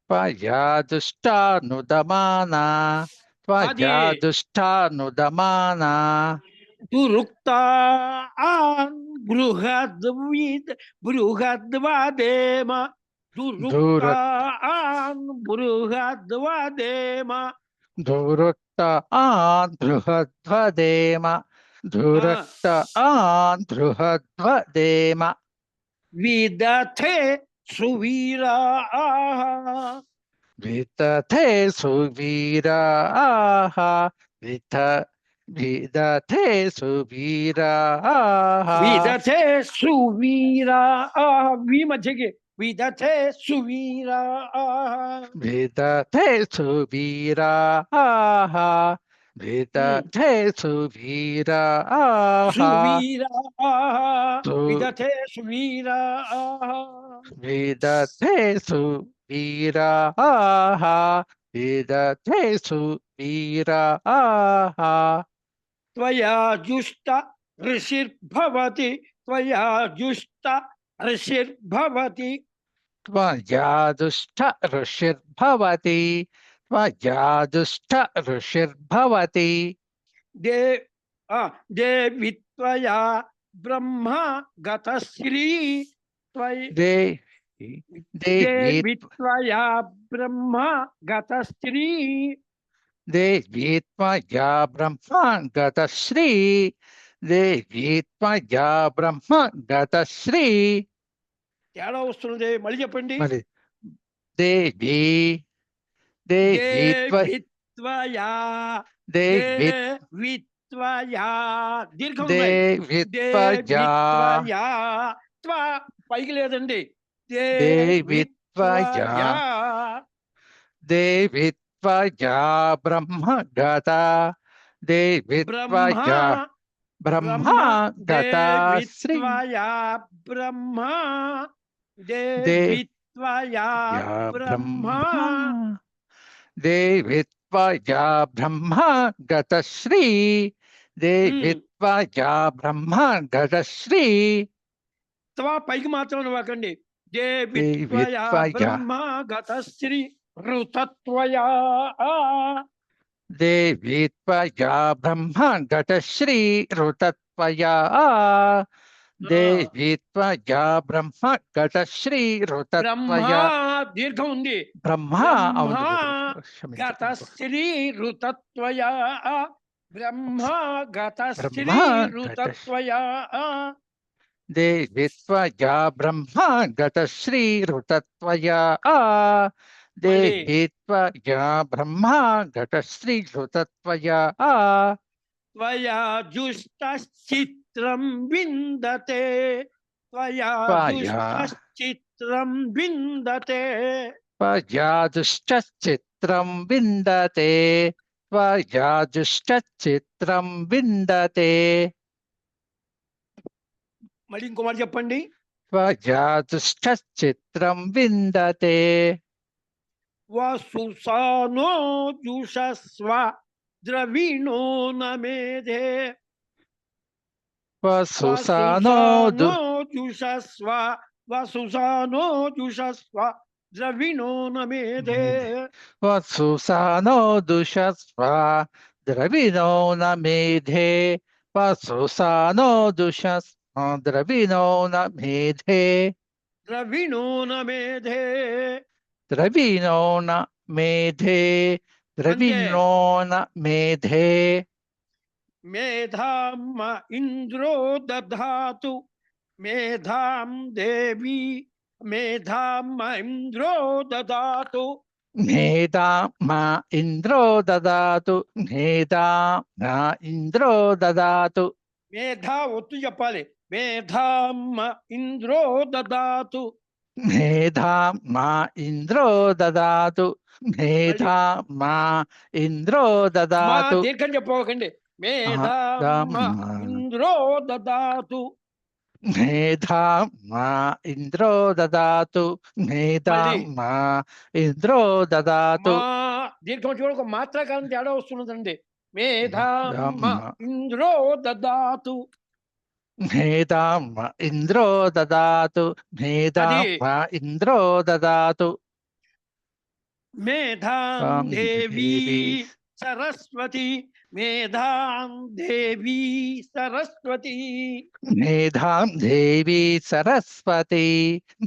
త్వయా దుష్టాను దమానా. త్వయా దుష్టాను దమానా. దురుక్తా బృహద్వాదేమ దురుక్తా బృహద్వాదేమ దురుక్త బృహద్వదేమ. ధురక్త ఆంధ్రుహద్వదేమ విదథే సువీరా వితథే సువీరాః విదథే సువీరాః విదథే సువీరా వి మధ్యకి విదథే సువీరా విదథే సువీరాః విదథే సువీరాః సువీరా సు- విదథే సువీరా విదథే సువీరాః విదథే సువీరాః త్వయా జుష్ట ఋషిర్భవతి త్వయా జుష్ట ఋషిర్భవతి త్వయాదుష్ట ఋషిర్భవతి త్వయాదుష్ట ఋషిర్భవతి దే దేవి త్వయా బ్రహ్మ గతశ్రీ దేవి దేవి త్వయా బ్రహ్మ గతశ్రీ దేవి త్వయా బ్రహ్మ గతశ్రీ దేవి త్వయా బ్రహ్మ గతశ్రీ తేడా వస్తున్నది మళ్ళీ చెప్పండి మరి దేవి దేవి దేవి త్వయా దేవి దేవి త్వయా దీర్ఘం ఉన్నాయి. దేవి దేవి త్వయా త్వయా త్వ పైకి లేదండి దేవి త్వయా దేవి త్వయా బ్రహ్మ గత దేవి త్వయా బ్రహ్మ గత శ్రీ బ్రహ్మ దేవి దేవిత్వయా బ్రహ్మ దేవి త్వయా బ్రహ్మ గత శ్రీ దేవి త్వయా బ్రహ్మ గత శ్రీ త్వ పైకి మాత్రం నవ్వకండి దేవిత్వయా దేవిత్వయా బ్రహ్మ గతశ్రీ ఋతత్వయా దేవి త్వయా బ్రహ్మ గత శ్రీ ఋతత్వయా దేవి త్వయా బ్రహ్మ గత శ్రీ బ్రహ్మ ఋతత్వయా దీర్ఘం ఉంది బ్రహ్మ అవును క్షమించండి. గతశ్రీ ఋతత్వయా బ్రహ్మ గతశ్రీ బ్రహ్మ ఋతత్వయా దేవి త్వయా బ్రహ్మ గత శ్రీ ఋతత్వయా దేవి త్వయా బ్రహ్మ గత శ్రీ ఋతత్వయా త్వయా జుష్టశ్చిత్రం విందతే త్వయా త్వయా జుష్టశ్చిత్రం విందతే త్వయాదుశ్చిత్రం విందతే త్వయాదుశ్చిత్రం విందతే మళ్ళీ ఇంకో మాట చెప్పండి త్వయాదుశ్చిత్రం విందతే వసుసానో జుషస్వ ద్రవిణో నమేధే వసుసానో జుషస్వ వసుసానో జుషస్వ ద్రవిణో నమేధే వసుసానో దుషస్వ ద్రవిణో న మేధే వసుసానో దుషస్వ ద్రవిణో న మేధే ద్రవిణో నమేధే ద్రవిణో న మేధే ద్రవిణో న మేధే మేధామ ఇంద్రో దధాతు మేధాం దేవి మేధామ ఇంద్రో దదాతు మేధా మా ఇంద్రో దదాతు మేధా నా ఇంద్రో దదాతు మేధా ఒత్తు చెప్పాలి మేధామ ఇంద్రో దదాతు మేధా మా ఇంద్రో దదాతు మేధా మా ఇంద్రో మా దదాతు దీర్ఘం చెప్పకండి మేధామ ఇంద్రో దదాతు మేధా మా ఇంద్రో దదాతు మేధా మా ఇంద్రో దదాతు మా దీర్ఘం చూడక మాత్రకాలం తేడా వస్తున్నదండి మేధామ ఇంద్రో దదాతు మేధా మా ఇంద్రో దదాతు మేధా మా ఇంద్రో దదాతు మేధాం దేవి సరస్వతి మేధాం దేవి సరస్వతి మేధాం దేవి సరస్వతి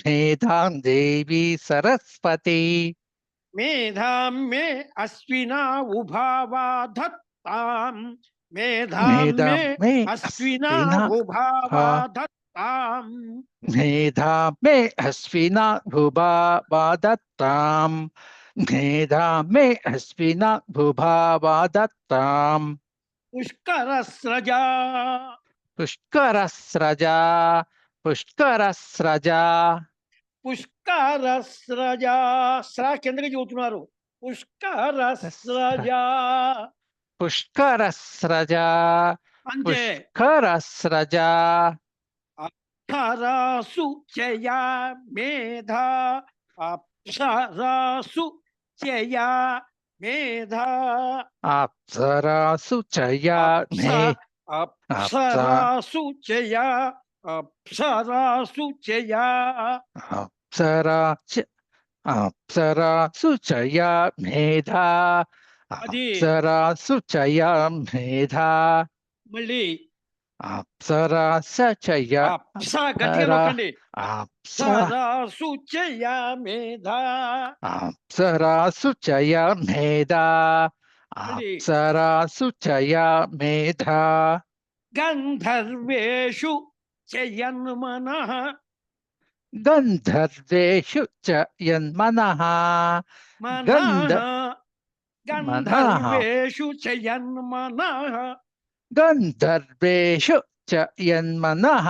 మేధాం దేవి సరస్వతి మేధాం మే అశ్వినా ఉభావా దత్తాం మేధాం మేధాం మే మే అశ్వినా అశ్వినా భుభావా దత్తాం. మేధా మే అశ్వినా భుభావా దత్తాం. మేధా మే అశ్వినా భుభావా దత్తాం. పుష్కరస్రజా పుష్కరస్రజా పుష్కరస్రజా పుష్కరస్రజా. స్రా కిందకి చెబుతున్నారు. పుష్కరస్రజా పుష్కరస్రజా అంతే. పుష్కరస్రజా అప్సరాసు చయా మేధా. అప్సరాసు చయా మేధా. అప్సరాసు చయా మే అప్సరాసు చయా. అప్సరాసు చయా. అప్సరా అప్సరాసు చయా మేధా. అది. అప్సరాసు చయా మేధా. మళ్ళీ అప్సరాస చయా అప్స గట్టిగా నొక్కండి. అప్సరా అప్సరాసు చయా మేధా. అప్సరాసు చయా మేధా. మళ్ళీ అప్సరాసు చయా మేధా. గంధర్వేషు చయన్మనః. గంధర్వేషు చయన్మనః. గంధ గంధర్వేషు చయన్మనః. గంధర్వేషు చయన్మనః.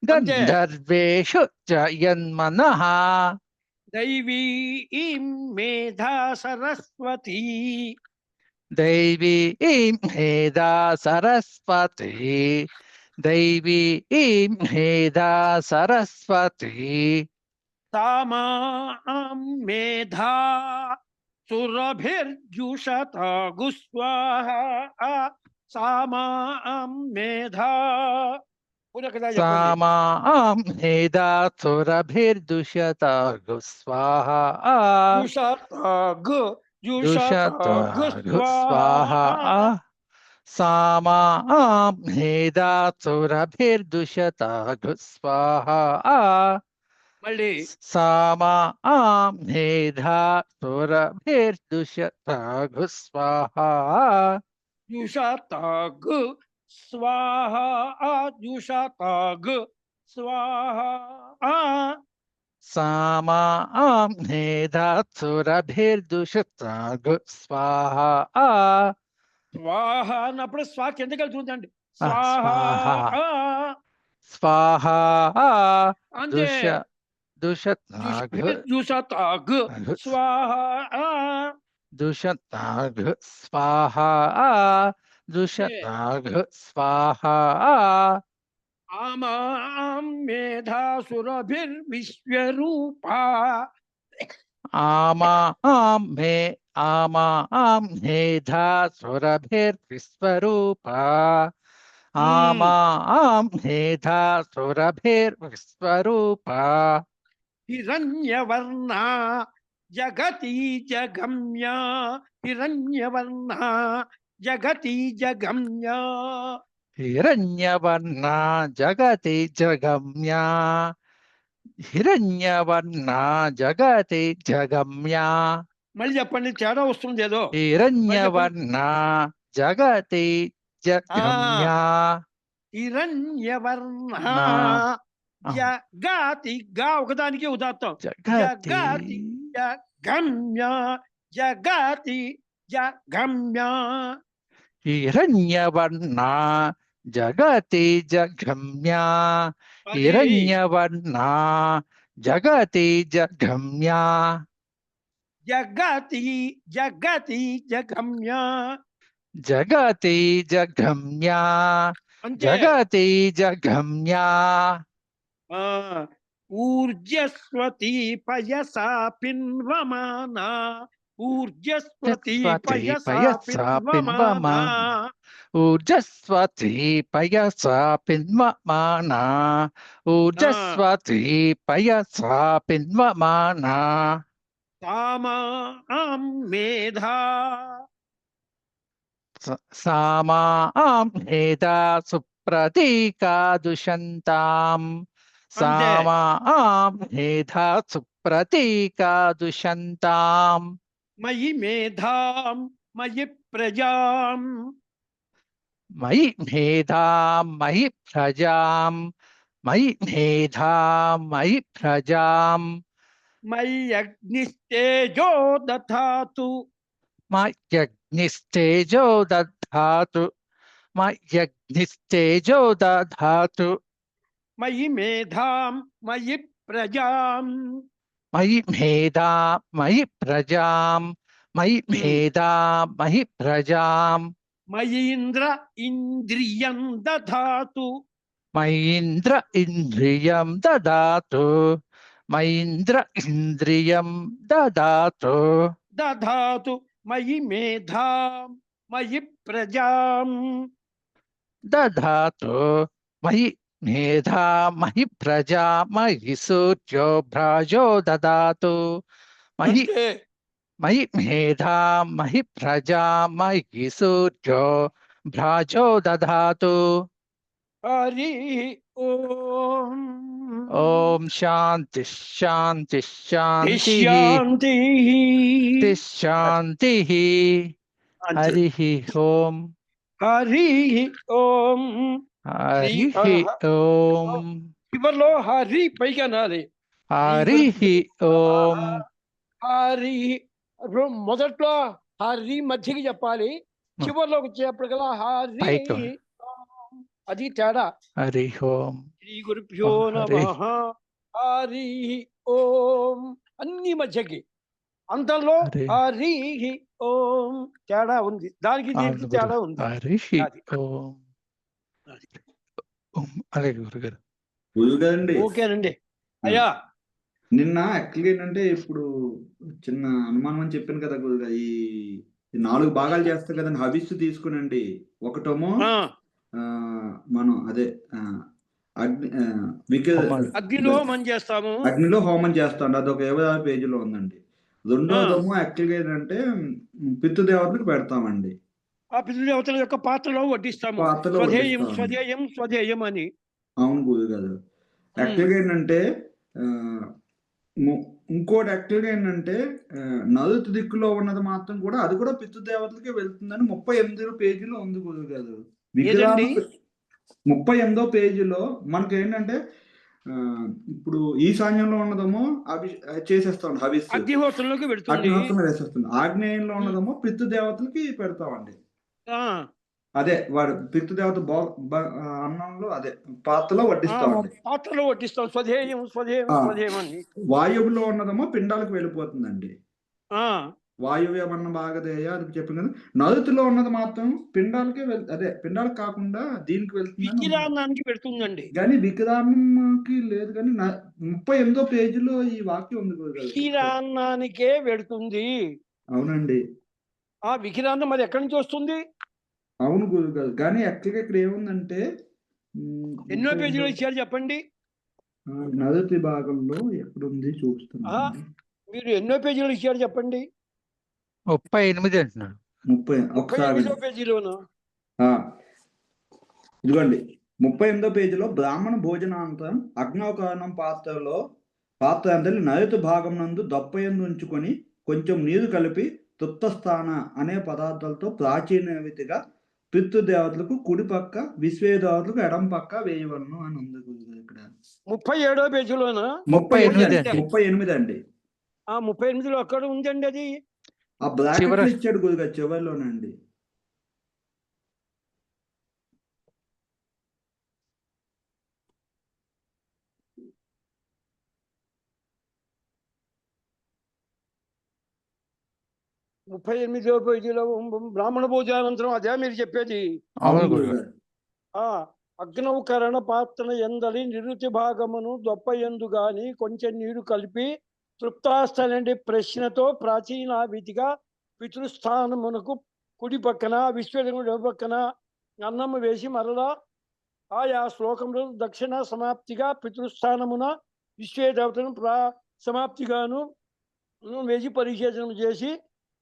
గంధర్వేషు చయన్మనః. దైవీం మేధా సరస్వతీ. దైవీ మేధా సరస్వతి. దైవీ మేధా సరస్వతి. తామాం మేధా సురభిర్జుషతా గుస్వాహా. సామాం మేధా. సామాం మేధా సురభిర్దుషతా గుస్వాహా. జుషతా స్వాహా. సామాం మేధా సురభిర్దుషతా స్వాహా. మళ్ళీ సామాం మేధా సురభిర్దుషతా స్వాహా. జుషతాగ్ స్వాహా. జుషతాగ్ స్వాహా. సామాం మేధా సురభిర్దుషతా స్వాహా. స్వాహ అన్నప్పుడు స్వా కిందకి వెళ్తుందండి. స్వాహా. స్వాహ స్వాహా. అంతే. దుషతాగ్ జుషతాగ్ స్వాహ. దుషతాగ్ స్వాహా. దుషతాగ్ స్వాహా. ఆమాం మేధా సురభిర్విశ్వరూపా. ఆమాం మేధా సురభిర్విశ్వరూపా. ఆమాం మేధా సురభిర్విశ్వరూపా. హిరణ్యవర్ణా జగతి జగమ్య. హిరణ్యవర్ణా జగతి జగమ్య. హిరణ్యవర్ణా జగతి జగమ్యా. హిరణ్యవర్ణా జగతి జగమ్యా. మళ్ళీ చెప్పండి, తేడా వస్తుంది ఏదో. హిరణ్యవర్ణా జగతి జగమ్యా. హిరణ్యవర్ణ జగాతి. గా ఒకదానికి ఉదాత్తం. జగతి జగాతి జగమ్య. జగాతి జగమ్య. హిరణ్యవర్ణా జగతి జగమ్యా. హిరణ్యవర్ణా జగతి జగమ్యా. జగతి జగతి జగమ్య. జగతి జగమ్యా. అంతే. జగతి జగమ్యా. ఊర్జస్వతి పయసా పిన్వమానా. ఊర్జస్వతి పయసా పిన్వమానా. ఊర్జస్వతి పయసా పిన్వమానా. ఊర్జస్వతి పయసా పిన్వమానా. సామాం మేధా. సామాం మేధా సుప్రతీకా దుషంతాం. సామాం మేధా సుప్రతీకా దుషంతాం. మయి మేధాం మయి ప్రజాం. మయి మేధాం మయి ప్రజాం మయి మేధాం మయి ప్రజాం మయ్యగ్నిస్తేజో దధాతు మయగ్నిస్తేజో దధాతు మయగ్నిస్తేజో దధాతు మయి మేధాం మయి ప్రజాం మయి మేధా మయి ప్రజాం మయి మేధా మయి ప్రజాం మయీంద్ర ఇంద్రియం దధాతు మయీంద్ర ఇంద్రియం దదాతు మయీంద్ర ఇంద్రియం దదాతు దధాతు మయి మేధాం మయి ప్రజాం దధాతు మయి మేధా మయి ప్రజా మయి సూర్యో భ్రాజో దదాతు మయి అంటే మయి మేధా మయి ప్రజా మయి సూర్యో భ్రాజో దధాతు హరి ఓం ఓం శాంతి శాంతి శాంతి శాంతి శాంతి హరి ఓం హరి ఓం హరి ఓం చివర్లో హరి పైకి అనాలి. హరి ఓం హరి మొదట్లో హరి మధ్యకి చెప్పాలి, చివర్లోకి వచ్చేప్పటికల్లా హరి పైకి. ఓం. అది తేడా. హరి ఓం శ్రీ గురుభ్యో హరి. నమః హరి ఓం అన్ని మధ్యకి, అంతంలో హరి. హరి ఓం తేడా ఉంది, దానికి దీనికి తేడా ఉంది. హరి అది. ఓం ఓం. అలాగే గురుగారు. గురుగారండి ఓకేనండి అయ్యా. నిన్న యాక్చువల్గా ఏంటంటే ఇప్పుడు చిన్న అనుమానం అని చెప్పాను కదా గురుగారు, ఈ 4 భాగాలు చేస్తారు కదండి, హవిస్సు తీసుకునండి. ఒకటేమో ఆ, మనం అదే హోమం. అగ్నిలో మనం చేస్తాము. అగ్నిలో హోమం చేస్తాం, అదొక 26 పేజీలో ఉందండి. రెండోదేమో యాక్చువల్గా ఏంటంటే పితృదేవతలకు పెడతామండి. ఆ పితృదేవతల యొక్క పాత్రలో వడ్డిస్తాము. పాత్రలో స్వధేయం వడ్డిస్తామండి. స్వధేయం స్వధేయం అని. అవును గురుగారు. యాక్చువల్గా ఏంటంటే ఇంకోటి యాక్చువల్గా ఏంటంటే నలుతు దిక్కులో ఉన్నది మాత్రం కూడా అది కూడా పితృదేవతలకే వెళ్తుందని 38వ పేజీలో ఉంది గురుగారు. ఏదండి? 38వ పేజీలో మనకి ఏంటంటే ఇప్పుడు ఈశాన్యంలో ఉన్నదేమో అవి చేసేస్తాం హవిస్సు, అగ్నిహోత్రంలోకి పెడుతుంది. అగ్నిహోత్రం వేసేస్తుంది. ఆగ్నేయంలో ఉన్నదేమో పితృదేవతలకి పెడతామండి. ఆ, అదే వాడు పితృదేవత అన్నంలో అదే పాత్రలో ఆ, వడ్డిస్తామండి. పాత్రలో వడ్డిస్తాం. స్వధేయం స్వధేయం ఆ. స్వధేయం అని. వాయువులో ఉన్నదేమో పిండాలకు వెళ్ళిపోతుందండి. ఆ, వాయువ్యమన్న భాగదేయ అది చెప్పింది కదా. నలుతులో ఉన్నది మాత్రం పిండాలకే అదే పిండాలకు కాకుండా దీనికి వెళ్తుందని ఉంది. వికిరాన్నానికి పెడుతుందండి. కానీ వికరాన్నకి లేదు, కానీ 38వ పేజీలో ఈ వాక్యం ఉంది గురుగారు. వికిరాన్నానికే పెడుతుంది. అవునండి, ఆ వికిరాన్నం మరి ఎక్కడి నుంచి వస్తుంది? అవును గురుగారు. కానీ యాక్చువల్గా ఇక్కడ ఏముందంటే ఎన్నో పేజీలో ఇచ్చారు చెప్పండి. నదుతి భాగంలో ఎక్కడుంది చూపిస్తున్నా. మీరు ఎన్నో పేజీలో ఇచ్చారు చెప్పండి. 38 అంటున్నాడు. 38వ పేజీలోను. ఇదిగోండి 38వ పేజీలో బ్రాహ్మణ భోజనాంతరం అగ్నోకారణం పాత్ర అందరి నైరుతి భాగం నందు దప్పయందు ఉంచుకొని కొంచెం నీరు కలిపి తుప్తస్థాన అనే పదార్థాలతో ప్రాచీనవిధిగా పితృదేవతలకు కుడి పక్క, విశ్వేదేవతలకు ఎడం పక్క వేయవలను అని ఉంది ఇక్కడ. 37వ పేజీలోనా? 38 అండి. ఆ 38లో అక్కడ ఉందండి అది. ఆ బ్రాకెట్లు ఇచ్చాడు గురుగా చివరిలోనండి. ముప్పై 38వ పేజీలో బ్రాహ్మణ భోజనానంతరం అదే మీరు చెప్పేది. ఆ అగ్నౌకరణ పాత్ర ఎందలి నిరుతి భాగమును దొప్పయందు గాని కొంచెం నీరు కలిపి తృప్తాస్తనండి ప్రశ్నతో ప్రాచీన విధిగా పితృస్థానమునకు కుడి పక్కన, విశ్వదేవుడు పక్కన అన్నము వేసి మరలా ఆయా శ్లోకంలో దక్షిణ సమాప్తిగా పితృస్థానమున విశ్వదేవతను సమాప్తిగాను వేసి పరిశేషణం చేసి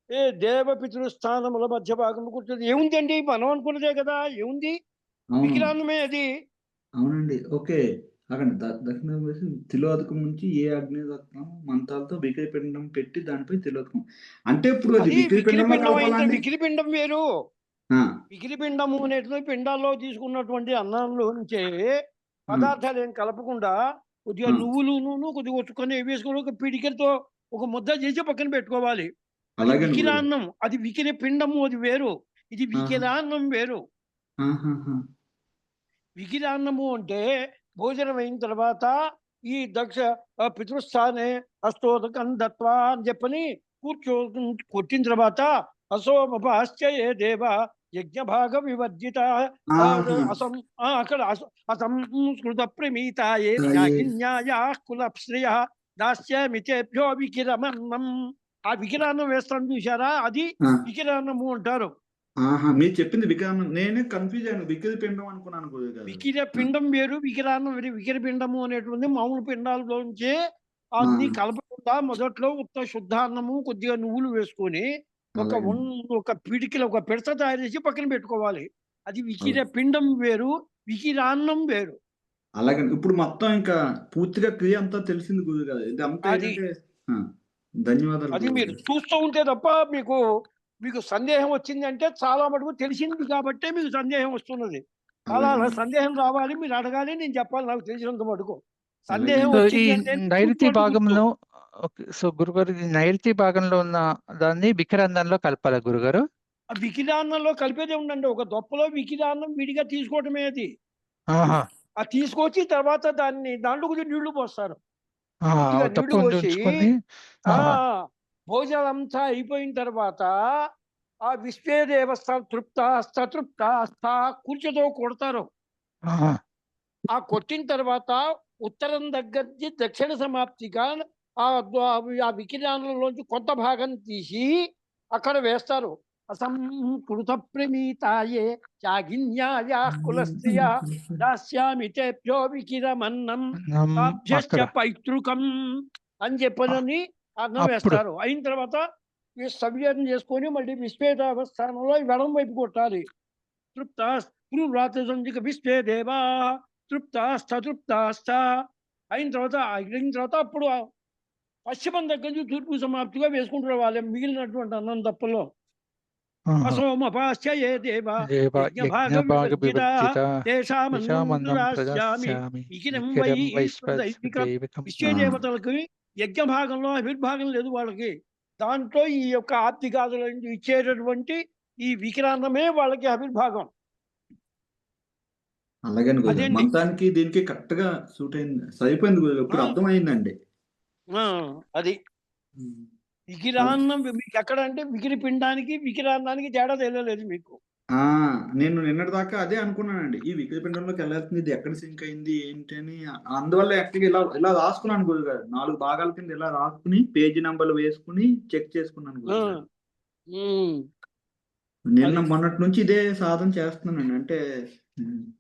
ఏ దేవ పితృస్థానముల మధ్య భాగం కూర్చుంది. ఏముందండి మనం అనుకున్నదే కదా, ఏముంది? వికిరాన్నమే అది. అవునండి. ఓకే. అక్కడ దక్షిణ తిలోదకం నుంచి ఏ అగ్నిరత్నం మంత్రాలతో వికిరిపిండం పెట్టి దానిపై తిలోదకం అంటే ఇప్పుడు అది వికిరిపిండం వికిరిపిండం వేరు. ఆ, వికిలి పిండము అనేటువంటి పిండాల్లో తీసుకున్నటువంటి అన్నంలో నుంచే పదార్థాలు ఏం కలపకుండా కొద్దిగా ఆ. నువ్వులు కొద్దిగా ఒత్తుకొని వేసుకొని ఒక పిడికెలతో ఒక ముద్ద చేసి పక్కన పెట్టుకోవాలి. అది అలాగే గురుగారు. వికిరాన్నం, అది వికిలి పిండము, అది వేరు. ఇది వికిరాన్నం వేరు. ఆహాహా. వికిరాన్నము అంటే భోజనం అయిన తర్వాత ఈ దక్ష పితృస్థానే హస్తోదకం దత్వా అని చెప్పని కొట్టిన తర్వాత అసోమపాశ్చయే దేవ యజ్ఞ భాగ వివర్జిత ఆహా. అక్కడ అసంస్కృత ప్రమీతాయే అయ్యే. త్యాగిన్యాయా కులశ్రియ దాస్యమితేభ్యో వికిరమన్నం. ఆ వికిరాన్నం వేస్తాను చూసారా, అది ఆ. వికిరాన్నము అంటారు. ఆహా, మీరు చెప్పింది వికిరణం, నేనే కన్ఫ్యూజ్ అయ్యాను, వికిరి పిండం అనుకున్నాను గురుగారు. వికిర పిండం వేరు, వికిరాన్నం వేరు. వికిర పిండము అనేటువంటి మామూలు పిండాల్లోంచి అన్ని కలపకుండా మొదట్లో ఉత్త శుద్ధాన్నము కొద్దిగా నువ్వులు వేసుకొని అలాగే. ఒక పిడికిలో ఒక పిడత తయారు చేసి పక్కన పెట్టుకోవాలి. అది వికిర పిండం వేరు, వికిరాన్నం వేరు. అలాగే ఇప్పుడు మొత్తం ఇంకా పూర్తిగా క్రియ అంతా తెలిసింది గురుగారు. ఇది అంతా అది. ఏంటంటే ధన్యవాదాలు అది మీరు గురుగారు. చూస్తూ ఉంటే తప్ప మీకు సందేహం వచ్చింది అంటే చాలా మటుకు తెలిసింది కాబట్టే మీకు సందేహం వస్తున్నది. చాలా అలాగే. సందేహం రావాలి, మీరు అడగాలి, నేను చెప్పాలి నాకు తెలిసినంత మటుకు. అలాగే. సందేహం సో ఈ వచ్చింది అంటే నైరుతి చూసుకోవడం గుర్తు. భాగంలో సో గురుగారు, ఈ నైరుతి భాగంలో ఉన్న దాన్ని వికిరంధంలో కలపాలా గురుగారు? ఆ వికిరాన్నంలో కలిపేదే ఉండండి. ఒక దొప్పలో వికిరాన్నం విడిగా తీసుకోవటమే అది. ఆహా. ఆ తీసుకొచ్చి తర్వాత దాంట్లో కొద్దిగా నీళ్లు పోస్తారు. ఆహా, కొద్దిగా తప్పు నీళ్లు పోసి ఉంచుకొని. ఆ ఆహా. భోజనం అంతా అయిపోయిన తర్వాత ఆ విశ్వే దేవస్థ తృప్త కూర్చోతో కొడతారు. ఆహా. ఆ కొట్టిన తర్వాత ఉత్తరం దగ్గర నుంచి దక్షిణ సమాప్తిగా ఆ వికిరణంలోంచి కొంత భాగం తీసి అక్కడ వేస్తారు. అసంకృత ప్రమీతాయే చాగిన్యాయా కులస్త్రియ దాస్యామి తేభ్యో వికిరమన్నం తాభ్యశ్చ అక్కడ పైతృకం అని చెప్పనని అన్నం అప్పుడు వేస్తారు. అయిన తర్వాత సవ్యం చేసుకొని మళ్ళీ విశ్వేతావస్థానంలో వెడం వైపు కొట్టాలి. తృప్త విశ్వే దేవా తృప్తాస్థ అయిన తర్వాత అప్పుడు పశ్చిమం దగ్గర నుంచి తూర్పు సమాప్తిగా వేసుకుంటారు వాళ్ళే మిగిలినటువంటి అన్నం తప్పలో. ఆహా. అసోమపాశ్చయే దేవ దేవ యజ్ఞ భాగ యజ్ఞభాగ వివర్జిత వివర్జిత తేషామన్నం యశామన్నం ప్రదాస్యామి ప్రదాస్యామి వికిరం వికిరం వై దైవికం. వైశ్వదైవికం. విశ్వదేవతలకి యజ్ఞ భాగంలో ఆవిర్భాగం లేదు వాళ్ళకి. దాంట్లో ఈ యొక్క ఆప్తిగాదుల నుంచి ఇచ్చేటటువంటి ఈ వికిరాన్నమే వాళ్ళకి ఆవిర్భాగం. అలాగే గురుగారు. అదేంటి మంత్రానికి దీనికి కరెక్ట్ గా సూట్ అయింది, సరిపోయింది గురుగారు. ఇప్పుడు అర్థమైందండి. అది వికిరాన్నం. మీకు ఎక్కడ అంటే వికిరి పిండానికి వికిరాన్నానికి తేడా తెలియలేదు మీకు. నేను నిన్నటి దాకా అదే అనుకున్నానండి, ఈ వికిరి పిండంలోకి వెళ్ళాల్సింది, ఇది ఎక్కడ సింక్ అయింది ఏంటి అని. అందువల్ల యాక్చువల్గా ఇలా ఇలా రాసుకున్నాను గురుగారు. 4 భాగాల కింద ఇలా రాసుకుని పేజీ నంబర్లు వేసుకుని చెక్ చేసుకున్నాను గురుగారు. నిన్న మొన్నటి నుంచి ఇదే సాధన చేస్తున్నానండి. అంటే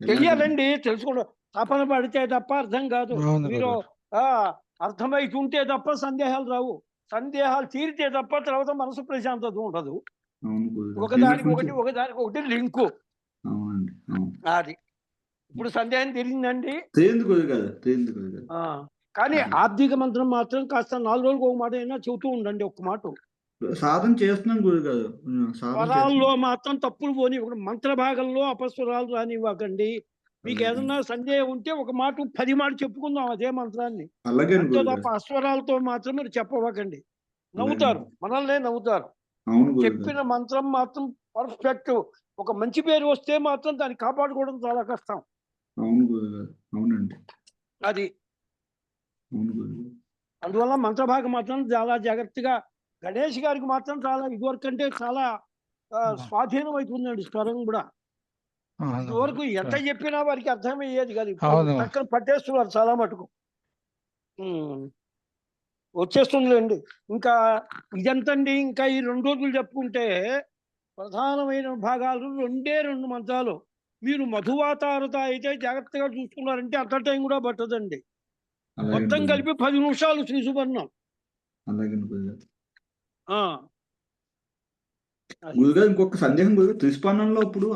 తెలియాలండి, తెలుసుకోవడం. తపన పడితే తప్ప అర్థం కాదు. అవును మీరు గురుగారు. అర్థమైతుంటే తప్ప సందేహాలు రావు. సందేహాలు తీరితే తప్ప తర్వాత మనసు ప్రశాంతత ఉండదు. అవును గురుగారు. ఒకదానికి నిన్నటి ఒకటి లింకు. అవునండి. అవును. అది ఇప్పుడు సందేహం తెలియదండి. తెలియదు గురుగారు. తెలియదు గురుగారు. కానీ ఆర్థిక మంత్రం మాత్రం కాస్త 4 రోజులకు ఒక మాట అయినా చెబుతూ ఉండండి. ఒక్క మాట సాధన చేస్తున్నాం గురుగారు. స్వరాల్లో మాత్రం తప్పులు పోని. ఇప్పుడు మంత్ర భాగంలో అపస్వరాలు రానివ్వకండి. మీకు ఏదన్నా సందేహం ఉంటే ఒక మాట 10 మాట చెప్పుకుందాం అదే మంత్రాన్ని. అలాగే అంతే తప్ప అస్వరాలతో మాత్రం మీరు చెప్పవకండి. నవ్వుతారు, మనల్నే నవ్వుతారు. చెప్పిన మంత్రం మాత్రం పర్ఫెక్ట్. ఒక మంచి పేరు వస్తే మాత్రం దాన్ని కాపాడుకోవడం చాలా కష్టం. అవును గురుగారు. అవునండి. అది అవును గురుగారు. అందువల్ల మంత్రభాగం మాత్రం చాలా జాగ్రత్తగా. గణేష్ గారికి మాత్రం చాలా ఇదివరకు అంటే చాలా స్వాధీనం అవుతుందండి స్వరం కూడా. ఇదివరకు ఎంత చెప్పినా వారికి అర్థమయ్యేది కాదు. చక్కగా పట్టేస్తున్నారు చాలా మటుకు. వచ్చేస్తుందిలేండి. ఇంకా ఇదంతండి. ఇంకా ఈ 2 రోజులు చెప్పుకుంటే ప్రధానమైన భాగాలు 2 మంత్రాలు. మీరు మధువాతారత అయితే జాగ్రత్తగా చూసుకున్నారంటే అంత టైం కూడా పట్టదండి. మొత్తం కలిపి 10 నిమిషాలు శ్రీ సువర్ణం. గురుగారు ఇంకొక సందేహం గురుగారు, త్రిస్పందనలో ఇప్పుడు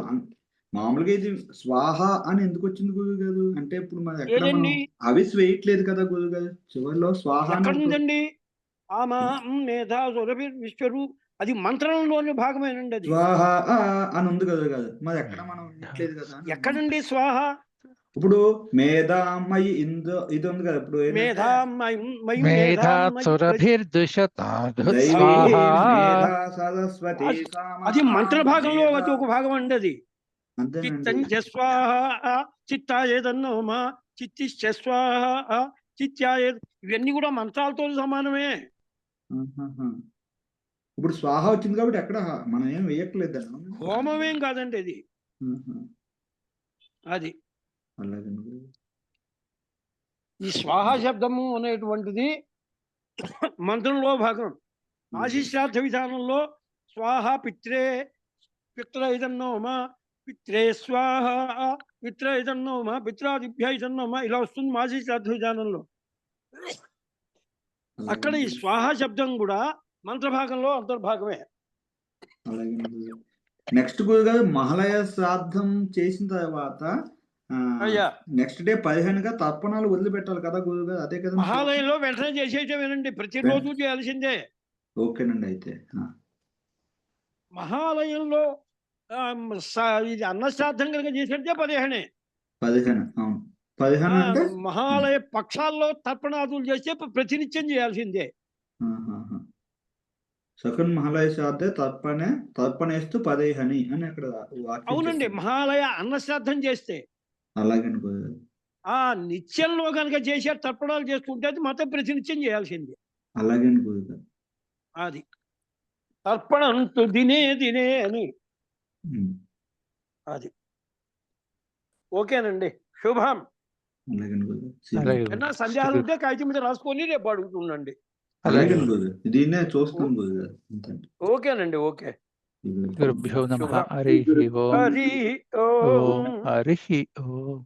మామూలుగా ఇది స్వాహ అని ఎందుకు వచ్చింది గురుగారు? అంటే ఇప్పుడు మన ఎక్కడ మనం అవిస్ వేయట్లేదు కదా గురుగారు, చివరిలో స్వాహ ఎక్కడుందండి? ఆమా మేధా సురభి విశ్వరు అది మంత్రంలోని భాగమేనండి. అది స్వాహ అని ఉంది కదా కాదు, మరి ఎక్కడ మనం వినట్లేదు కదా. ఎక్కడండి స్వాహ? ఇప్పుడు మేధామయి ఇందు ఇది ఉంది కదా. ఇప్పుడు మేధా మేధా సురభిర్దుషతాగ్ స్వాహా. మేధా సరస్వతి అది మంత్ర భాగంలో అది ఒక భాగం అండి. అది చిత్తం స్వాహ చిత్తాయేదన్నోమా చిత్తిశ్చ స్వాహ చిత్యాయ, ఇవన్నీ కూడా మంత్రాలతో సమానమే. ఇప్పుడు స్వాహ వచ్చింది కాబట్టి ఎక్కడ మనం ఏం వేయట్లేదు, హోమమేం కాదండి అది. అది ఈ స్వాహ శబ్దము అనేటువంటిది మంత్రంలో భాగం. ఆశిశ్రాద్ధ విధానంలో స్వాహ పిత్రే పిత్ర ఇదన్నోమా పిత్రే స్వాహ పిత్ర ఇదన్నోమా పిత్రాదిభ్య ఇదన్నోమా ఇలా వస్తుంది ఆశిశ్రాద్ధ విధానంలో. అక్కడ ఈ స్వాహ శబ్దం కూడా మంత్రభాగంలో అంతర్భాగమే. నెక్స్ట్ గురుగారు మహాలయ శ్రాద్ధం చేసిన తర్వాత నెక్స్ట్ డే 15గా తర్పణాలు వదిలిపెట్టాలి కదా గురుగారు, అదే కదా? మహాలయంలో వెంటనే చేసేటమేనండి, ప్రతిరోజు చేయాల్సిందే. ఓకేనండి. అయితే మహాలయంలో ఇది అన్నశ్రాద్ధం కనుక చేసేటే 15. 15 అవును. 15 అంటే మహాలయ పక్షాల్లో తర్పణాదులు చేస్తే ప్రతినిత్యం చేయాల్సిందే. సకున్ మహాలయ శ్రాద్ధే తర్పణేస్తూ 15 అని అక్కడ అవునండి. మహాలయ అన్నశ్రాద్ధం చేస్తే అలాగే నిత్యంలో కనుక చేసే తర్పణాలు చేసుకుంటే అది మాత్రం ప్రతినిత్యం చేయాల్సిందే. అలాగే అది తర్పణంతు దినే దినే అని. అది ఓకేనండి. శుభం. సందేహాలు ఉంటే కాగితం మీద రాసుకొని రేపు అడుగుతుండండి. దీన్నే చూస్తాం. ఓకేనండి. ఓకే. గురుభ్యో నమః. హరి ఓం. హరి ఓం.